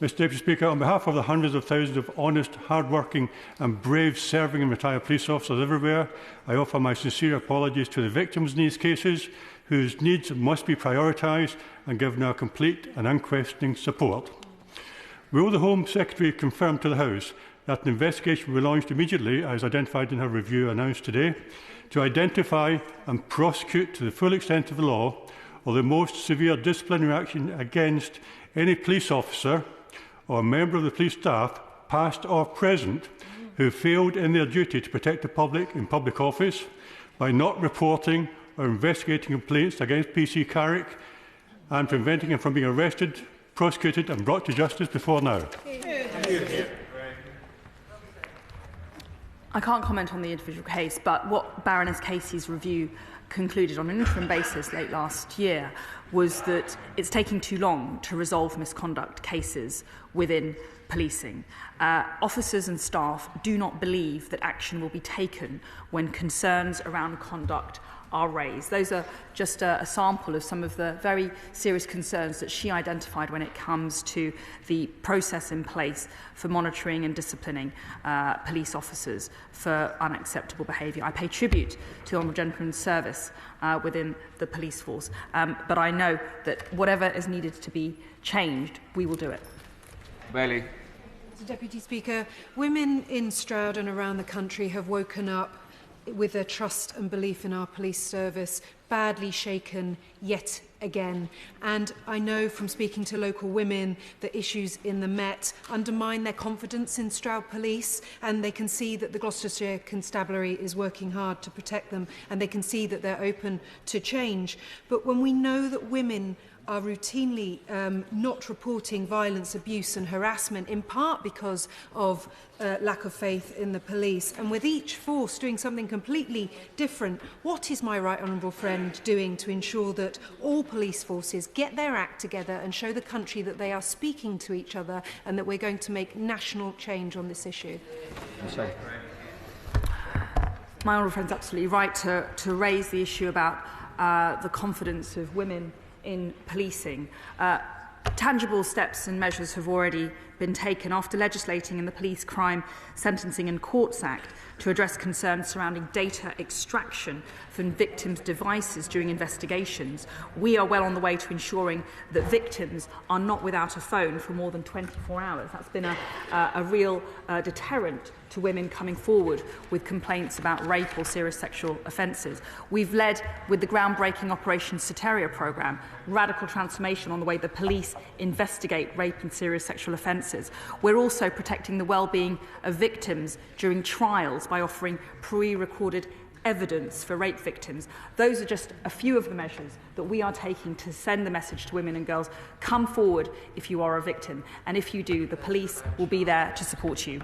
Mr Deputy Speaker, on behalf of the hundreds of thousands of honest, hard-working and brave serving and retired police officers everywhere, I offer my sincere apologies to the victims in these cases, whose needs must be prioritised and given our complete and unquestioning support. Will the Home Secretary confirm to the House that an investigation will be launched immediately, as identified in her review announced today, to identify and prosecute to the full extent of the law or the most severe disciplinary action against any police officer or member of the police staff, past or present, who failed in their duty to protect the public in public office by not reporting or investigating complaints against PC Carrick and preventing him from being arrested, prosecuted and brought to justice before now? I can't comment on the individual case, but what Baroness Casey's review concluded on an interim basis late last year was that it's taking too long to resolve misconduct cases within policing. Officers and staff do not believe that action will be taken when concerns around conduct are raised. Those are just a sample of some of the very serious concerns that she identified when it comes to the process in place for monitoring and disciplining police officers for unacceptable behaviour. I pay tribute to the Honourable Gentleman's service within the police force, but I know that whatever is needed to be changed, we will do it. Bailey. Mr Deputy Speaker, women in Stroud and around the country have woken up with their trust and belief in our police service badly shaken yet again. And I know from speaking to local women that issues in the Met undermine their confidence in Stroud Police, and they can see that the Gloucestershire Constabulary is working hard to protect them, and they can see that they're open to change. But when we know that women are routinely not reporting violence, abuse and harassment, in part because of lack of faith in the police, and with each force doing something completely different, what is my right honourable friend doing to ensure that all police forces get their act together and show the country that they are speaking to each other and that we're going to make national change on this issue? My honourable friend's absolutely right to raise the issue about the confidence of women in policing. Tangible steps and measures have already been taken after legislating in the Police Crime Sentencing and Courts Act to address concerns surrounding data extraction from victims' devices during investigations. We are well on the way to ensuring that victims are not without a phone for more than 24 hours. That's been a real deterrent to women coming forward with complaints about rape or serious sexual offences. We've led, with the groundbreaking Operation Soteria programme, radical transformation on the way the police investigate rape and serious sexual offences. We're also protecting the well-being of victims during trials by offering pre-recorded evidence for rape victims. Those are just a few of the measures that we are taking to send the message to women and girls: come forward if you are a victim, and if you do, the police will be there to support you.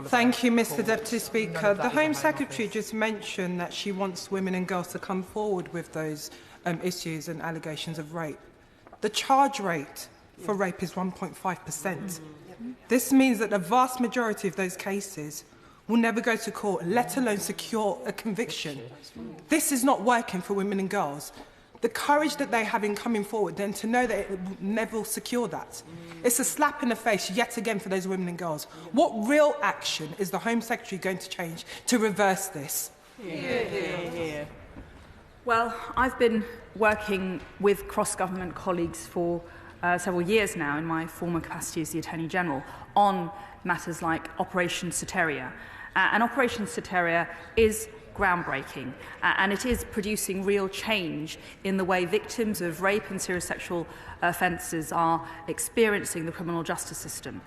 Thank you, Mr Deputy Speaker. The Home Secretary just mentioned that she wants women and girls to come forward with those issues and allegations of rape. The charge rate for rape is 1.5%. This means that the vast majority of those cases will never go to court, let alone secure a conviction. This is not working for women and girls. The courage that they have in coming forward, then to know that it will never secure that. It's a slap in the face yet again for those women and girls. What real action is the Home Secretary going to change to reverse this? Well, I've been working with cross-government colleagues for several years now in my former capacity as the Attorney-General on matters like Operation Soteria. And Operation Soteria is groundbreaking, and it is producing real change in the way victims of rape and serious sexual offences are experiencing the criminal justice system.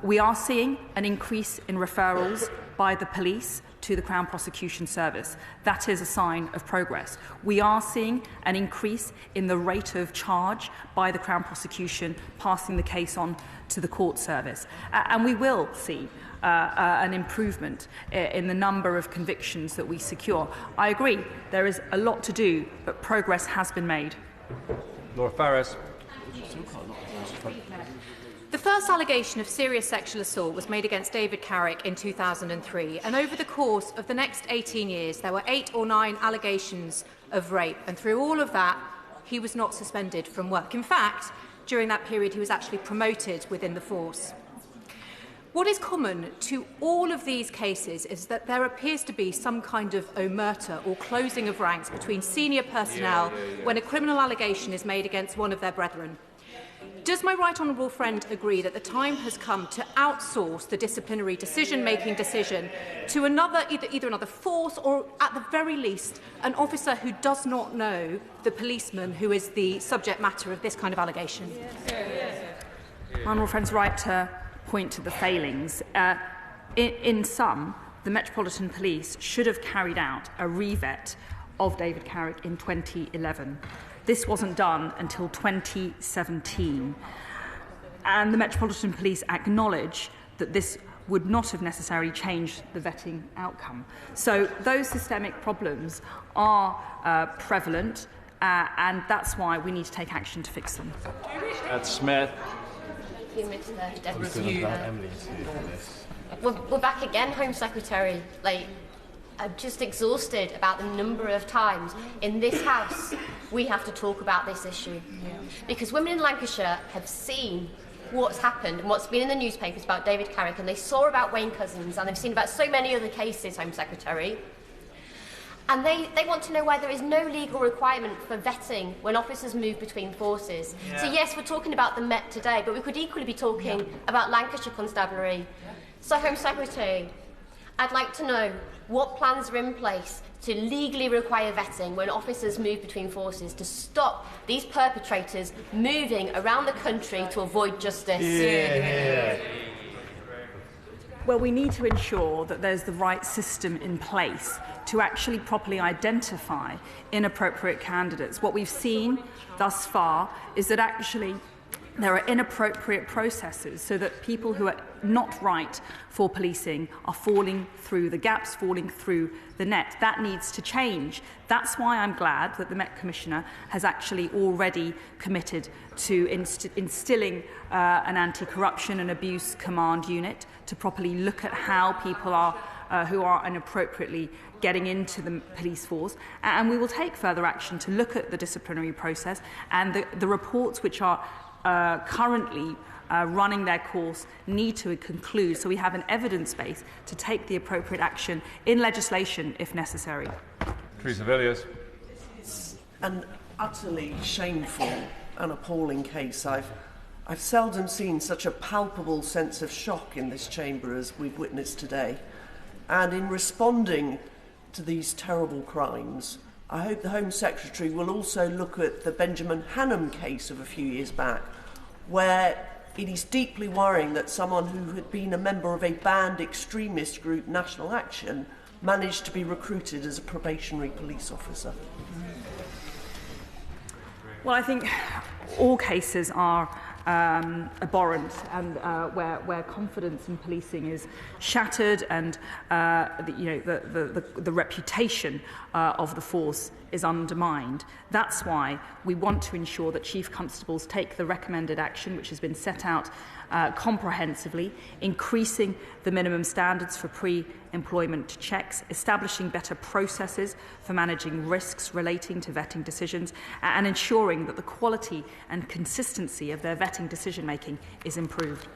We are seeing an increase in referrals by the police to the Crown Prosecution Service. That is a sign of progress. We are seeing an increase in the rate of charge by the Crown Prosecution passing the case on to the court service. And we will see an improvement in the number of convictions that we secure. I agree, there is a lot to do, but progress has been made. Laura Farris. The first allegation of serious sexual assault was made against David Carrick in 2003, and over the course of the next 18 years there were 8 or 9 allegations of rape, and through all of that he was not suspended from work. In fact, during that period he was actually promoted within the force. What is common to all of these cases is that there appears to be some kind of omerta or closing of ranks between senior personnel when a criminal allegation is made against one of their brethren. Does my right honourable friend agree that the time has come to outsource the disciplinary decision-making decision to either another force or, at the very least, an officer who does not know the policeman who is the subject matter of this kind of allegation? Honourable friend's right to point to the failings. In sum, the Metropolitan Police should have carried out a revet of David Carrick in 2011. This wasn't done until 2017. And the Metropolitan Police acknowledge that this would not have necessarily changed the vetting outcome. So those systemic problems are prevalent, and that's why we need to take action to fix them. Ed Smith. Thank you, Mr. Deputy. We're back again, Home Secretary. I'm just exhausted about the number of times in this House we have to talk about this issue. Because women in Lancashire have seen what's happened and what's been in the newspapers about David Carrick, and they saw about Wayne Couzens, and they've seen about so many other cases, Home Secretary. And they want to know why there is no legal requirement for vetting when officers move between forces. So yes, we're talking about the Met today, but we could equally be talking about Lancashire Constabulary. So Home Secretary, I'd like to know what plans are in place to legally require vetting when officers move between forces to stop these perpetrators moving around the country to avoid justice. Well, we need to ensure that there's the right system in place to actually properly identify inappropriate candidates. What we've seen thus far is that actually there are inappropriate processes so that people who are not right for policing are falling through the gaps, falling through the net. That needs to change. That's why I'm glad that the Met Commissioner has actually already committed to instilling an anti-corruption and abuse command unit to properly look at how people are who are inappropriately getting into the police force, and we will take further action to look at the disciplinary process and the reports which are currently running their course need to conclude, so we have an evidence base to take the appropriate action in legislation if necessary. Teresa Villiers. It's an utterly shameful and appalling case. I've seldom seen such a palpable sense of shock in this chamber as we've witnessed today. And in responding to these terrible crimes, I hope the Home Secretary will also look at the Benjamin Hannam case of a few years back, where it is deeply worrying that someone who had been a member of a banned extremist group, National Action, managed to be recruited as a probationary police officer. Well, I think all cases are abhorrent, and where confidence in policing is shattered, and the reputation of the force is undermined. That's why we want to ensure that chief constables take the recommended action which has been set out comprehensively, increasing the minimum standards for pre-employment checks, establishing better processes for managing risks relating to vetting decisions, and ensuring that the quality and consistency of their vetting decision-making is improved.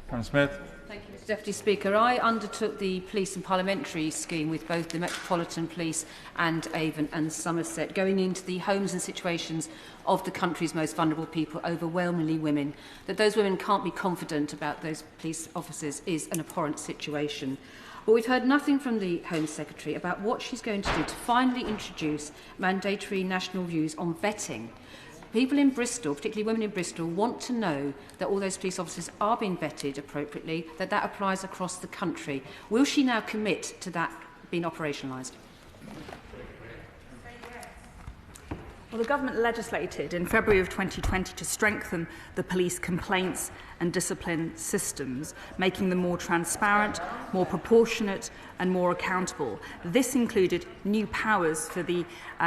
Karen Smith. Thank you, Mr Deputy Speaker. I undertook the police and parliamentary scheme with both the Metropolitan Police and Avon and Somerset, going into the homes and situations of the country's most vulnerable people, overwhelmingly women. That those women can't be confident about those police officers is an abhorrent situation. But we've heard nothing from the Home Secretary about what she's going to do to finally introduce mandatory national views on vetting. People in Bristol, particularly women in Bristol, want to know that all those police officers are being vetted appropriately, that applies across the country. Will she now commit to that being operationalised? Well, the government legislated in February of 2020 to strengthen the police complaints and discipline systems, making them more transparent, more proportionate and more accountable. This included new powers for the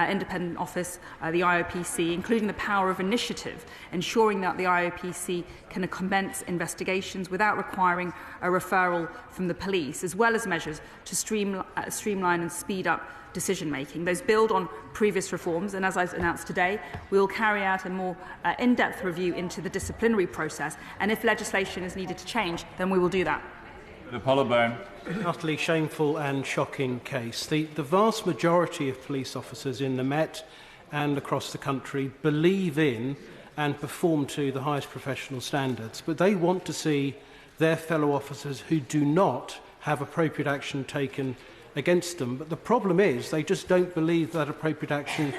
independent office, the IOPC, including the power of initiative, ensuring that the IOPC can commence investigations without requiring a referral from the police, as well as measures to streamline and speed up decision-making. Those build on previous reforms, and as I've announced today, we will carry out a more in-depth review into the disciplinary process, and if legislation is needed to change, then we will do that. Apollo Byrne. Utterly shameful and shocking case. The vast majority of police officers in the Met and across the country believe in and perform to the highest professional standards, but they want to see their fellow officers who do not have appropriate action taken against them. But the problem is they just don't believe that appropriate action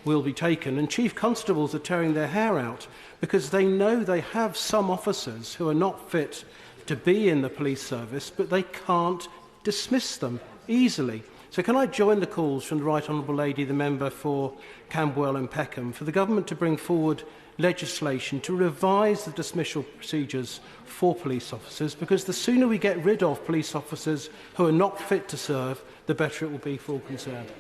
will be taken. And chief constables are tearing their hair out because they know they have some officers who are not fit to be in the police service, but they can't dismiss them easily. So can I join the calls from the Right Honourable Lady, the member for Camberwell and Peckham, for the government to bring forward legislation to revise the dismissal procedures for police officers, because the sooner we get rid of police officers who are not fit to serve, the better it will be for all concerned.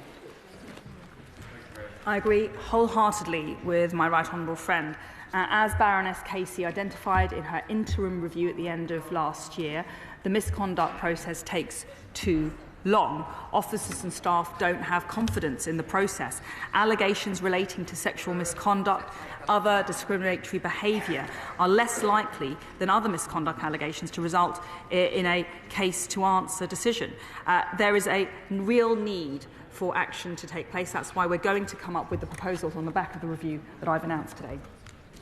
I agree wholeheartedly with my right honourable friend. As Baroness Casey identified in her interim review at the end of last year, the misconduct process takes too long. Officers and staff don't have confidence in the process. Allegations relating to sexual misconduct, other discriminatory behaviour are less likely than other misconduct allegations to result in a case to answer decision. There is a real need for action to take place. That's why we're going to come up with the proposals on the back of the review that I've announced today.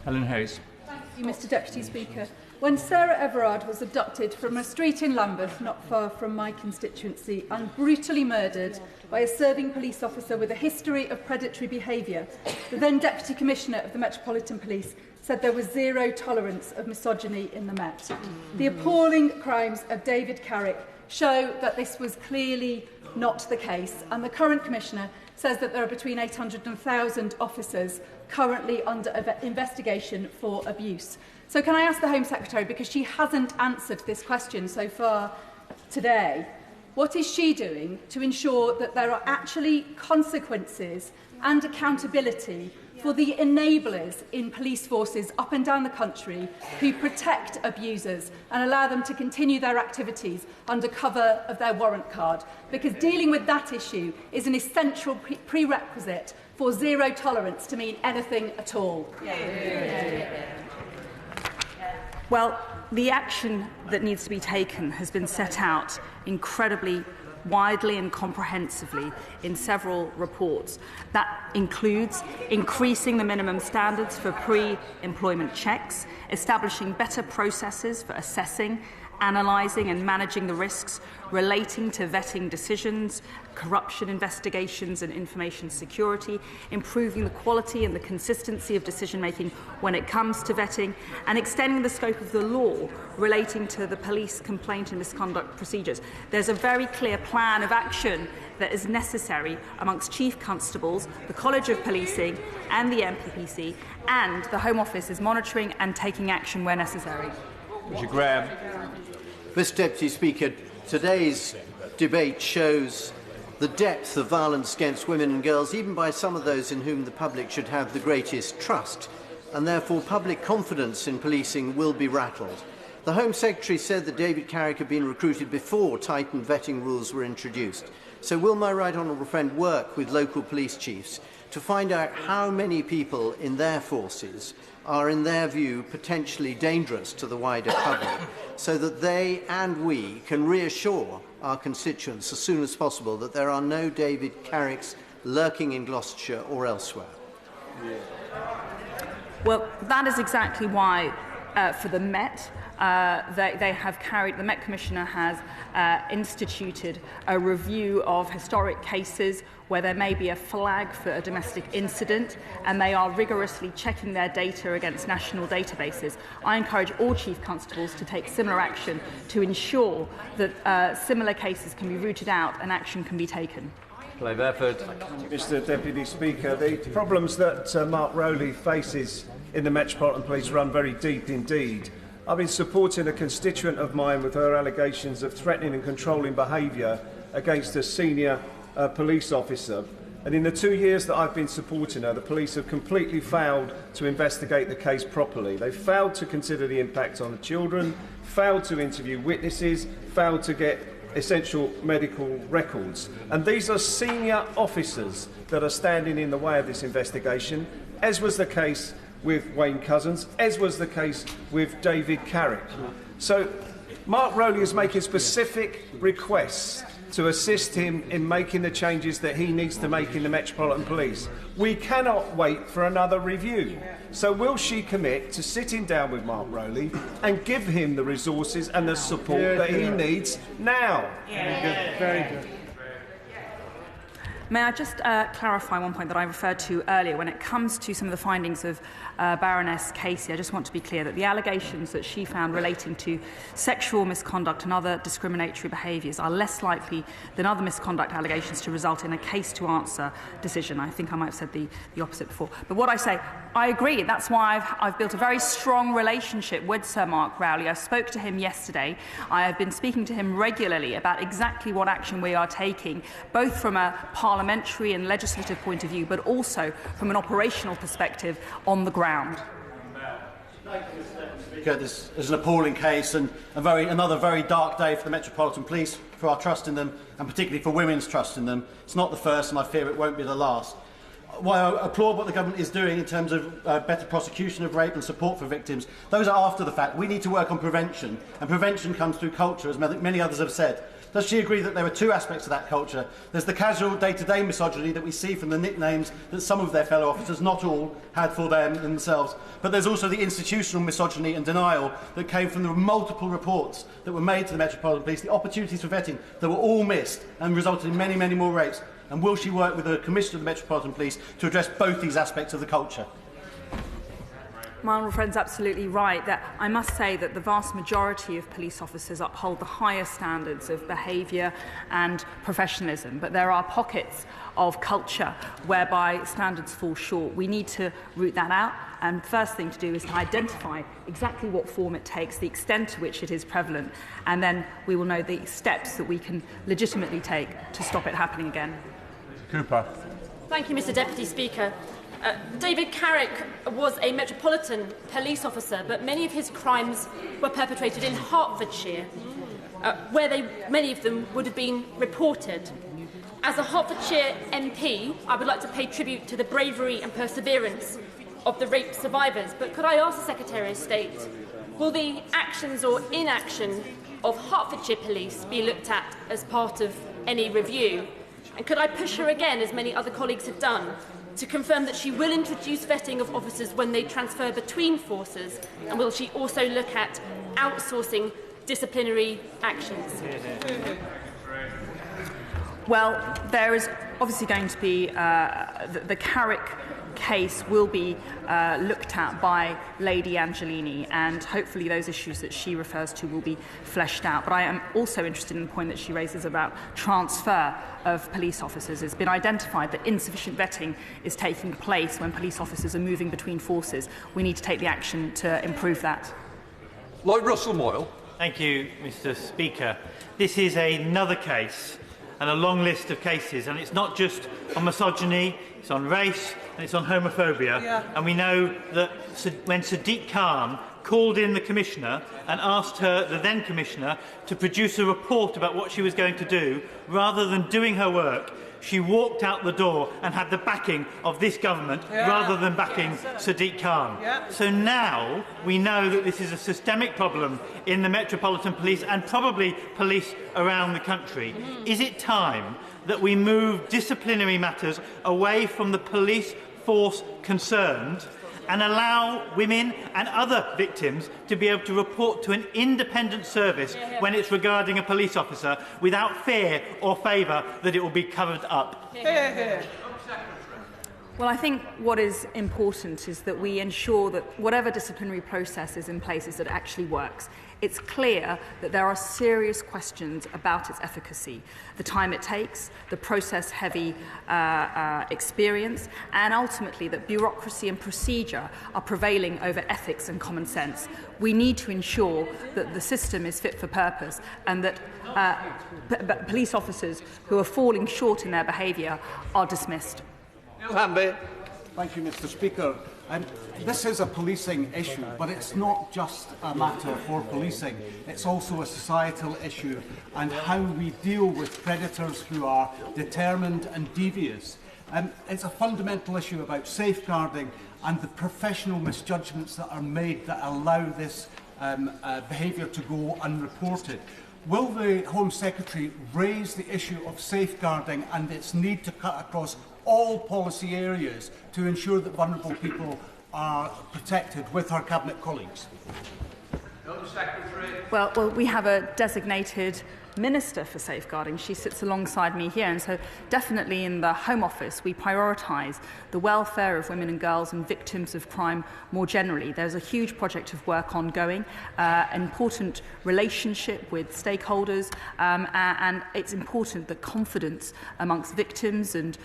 Helen Hayes. Thank you, Mr Deputy Speaker. When Sarah Everard was abducted from a street in Lambeth, not far from my constituency, and brutally murdered by a serving police officer with a history of predatory behaviour, the then Deputy Commissioner of the Metropolitan Police said there was zero tolerance of misogyny in the Met. The appalling crimes of David Carrick show that this was clearly not the case, and the current Commissioner says that there are between 800 and 1,000 officers currently under investigation for abuse. So can I ask the Home Secretary, because she hasn't answered this question so far today, What is she doing to ensure that there are actually consequences and accountability for the enablers in police forces up and down the country who protect abusers and allow them to continue their activities under cover of their warrant card? Because dealing with that issue is an essential prerequisite for zero tolerance to mean anything at all. Well, the action that needs to be taken has been set out incredibly widely and comprehensively in several reports. That includes increasing the minimum standards for pre-employment checks, establishing better processes for assessing, analysing and managing the risks relating to vetting decisions, corruption investigations and information security, improving the quality and the consistency of decision-making when it comes to vetting, and extending the scope of the law relating to the police complaint and misconduct procedures. There's a very clear plan of action that is necessary amongst Chief Constables, the College of Policing and the MPPC, and the Home Office is monitoring and taking action where necessary. Mr. Graham. Mr. Deputy Speaker, today's debate shows the depth of violence against women and girls, even by some of those in whom the public should have the greatest trust, and therefore public confidence in policing will be rattled. The Home Secretary said that David Carrick had been recruited before tightened vetting rules were introduced. So will my right honourable friend work with local police chiefs to find out how many people in their forces are, in their view, potentially dangerous to the wider public, so that they and we can reassure our constituents as soon as possible that there are no David Carricks lurking in Gloucestershire or elsewhere? Well, that is exactly why, for the Met, the Met Commissioner has instituted a review of historic cases where there may be a flag for a domestic incident, and they are rigorously checking their data against national databases. I encourage all Chief Constables to take similar action to ensure that similar cases can be rooted out and action can be taken. Mr. Deputy Speaker, the problems that Mark Rowley faces in the Metropolitan Police run very deep indeed. I've been supporting a constituent of mine with her allegations of threatening and controlling behaviour against a senior police officer. And in the 2 years that I've been supporting her, the police have completely failed to investigate the case properly. They've failed to consider the impact on the children, failed to interview witnesses, failed to get essential medical records. And these are senior officers that are standing in the way of this investigation, as was the case with Wayne Cousins, as was the case with David Carrick. So Mark Rowley is making specific requests to assist him in making the changes that he needs to make in the Metropolitan Police. We cannot wait for another review. So will she commit to sitting down with Mark Rowley and give him the resources and the support that he needs now? Very good. May I just clarify one point that I referred to earlier? When it comes to some of the findings of Baroness Casey, I just want to be clear that the allegations that she found relating to sexual misconduct and other discriminatory behaviours are less likely than other misconduct allegations to result in a case-to-answer decision. I think I might have said the opposite before. But what I say, I agree. That's why I've built a very strong relationship with Sir Mark Rowley. I spoke to him yesterday. I have been speaking to him regularly about exactly what action we are taking, both from a parliamentary and legislative point of view, but also from an operational perspective on the ground. This is an appalling case and another very dark day for the Metropolitan Police, for our trust in them, and particularly for women's trust in them. It's not the first, and I fear it won't be the last. While I applaud what the government is doing in terms of better prosecution of rape and support for victims, those are after the fact. We need to work on prevention, and prevention comes through culture, as many others have said. Does she agree that there are two aspects to that culture? There's the casual day-to-day misogyny that we see from the nicknames that some of their fellow officers, not all, had for them themselves. But there's also the institutional misogyny and denial that came from the multiple reports that were made to the Metropolitan Police, the opportunities for vetting that were all missed and resulted in many, many more rapes. And will she work with the Commissioner of the Metropolitan Police to address both these aspects of the culture? my honourable friend's absolutely right. That I must say that the vast majority of police officers uphold the highest standards of behaviour and professionalism, but there are pockets of culture whereby standards fall short. We need to root that out, and the first thing to do is to identify exactly what form it takes, the extent to which it is prevalent, and then we will know the steps that we can legitimately take to stop it happening again. Cooper. Thank you, Mr Deputy Speaker. David Carrick was a Metropolitan Police officer, but many of his crimes were perpetrated in Hertfordshire, where many of them would have been reported. As a Hertfordshire MP, I would like to pay tribute to the bravery and perseverance of the rape survivors, but could I ask the Secretary of State, will the actions or inaction of Hertfordshire Police be looked at as part of any review? And could I push her again, as many other colleagues have done, to confirm that she will introduce vetting of officers when they transfer between forces, and will she also look at outsourcing disciplinary actions? Well, there is obviously going to be the Carrick case will be looked at by Lady Angelini, and hopefully those issues that she refers to will be fleshed out. But I am also interested in the point that she raises about transfer of police officers. It's been identified that insufficient vetting is taking place when police officers are moving between forces. We need to take the action to improve that. Lloyd Russell-Moyle. Thank you, Mr Speaker. This is another case and a long list of cases, and it's not just on misogyny, it's on race and it's on homophobia. Yeah. And we know that when Sadiq Khan called in the Commissioner and asked her, the then Commissioner, to produce a report about what she was going to do, rather than doing her work, she walked out the door and had the backing of this government rather than backing Sadiq Khan. Yeah. So now we know that this is a systemic problem in the Metropolitan Police and probably police around the country. Is it time that we move disciplinary matters away from the police force concerned and allow women and other victims to be able to report to an independent service when it's regarding a police officer without fear or favour that it will be covered up? Well, I think what is important is that we ensure that whatever disciplinary process is in place is that it actually works. It's clear that there are serious questions about its efficacy, the time it takes, the process-heavy experience, and ultimately that bureaucracy and procedure are prevailing over ethics and common sense. We need to ensure that the system is fit for purpose and that police officers who are falling short in their behaviour are dismissed. Thank you, Mr Speaker. This is a policing issue, but it's not just a matter for policing. It's also a societal issue, and how we deal with predators who are determined and devious. It's a fundamental issue about safeguarding and the professional misjudgments that are made that allow this behaviour to go unreported. Will the Home Secretary raise the issue of safeguarding and its need to cut across all policy areas to ensure that vulnerable people are protected with her Cabinet colleagues? Well, we have a designated Minister for Safeguarding. She sits alongside me here, and so definitely in the Home Office we prioritise the welfare of women and girls and victims of crime more generally. There's a huge project of work ongoing, an important relationship with stakeholders, and it's important that confidence amongst victims and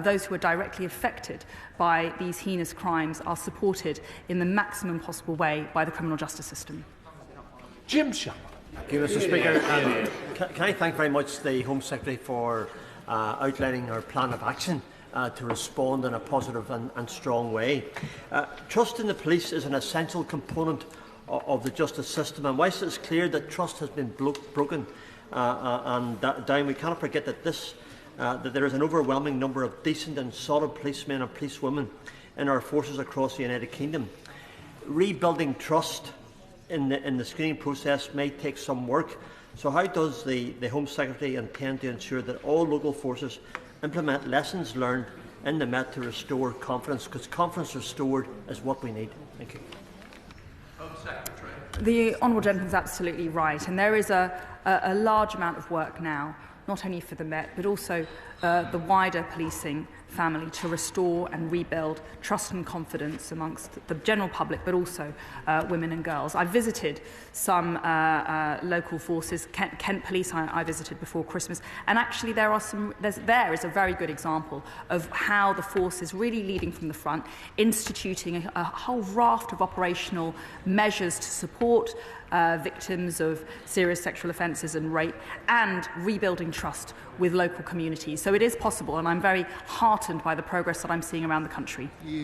those who are directly affected by these heinous crimes are supported in the maximum possible way by the criminal justice system. Jim Sharp. Thank you, Mr Speaker. Can I thank very much the Home Secretary for outlining her plan of action to respond in a positive and strong way. Trust in the police is an essential component of the justice system, and whilst it's clear that trust has been broken and down, we cannot forget that that there is an overwhelming number of decent and solid policemen and policewomen in our forces across the United Kingdom. Rebuilding trust in the screening process may take some work. So how does the Home Secretary intend to ensure that all local forces implement lessons learned in the Met to restore confidence? Because confidence restored is what we need. Thank you. Home Secretary. The Honourable Gentleman is absolutely right, and there is a large amount of work now, not only for the Met, but also the wider policing family to restore and rebuild trust and confidence amongst the general public, but also women and girls. I visited some local forces, Kent Police I visited before Christmas, and actually there is a very good example of how the force is really leading from the front, instituting a whole raft of operational measures to support victims of serious sexual offences and rape, and rebuilding trust with local communities. So it is possible, and I'm very heartened by the progress that I'm seeing around the country.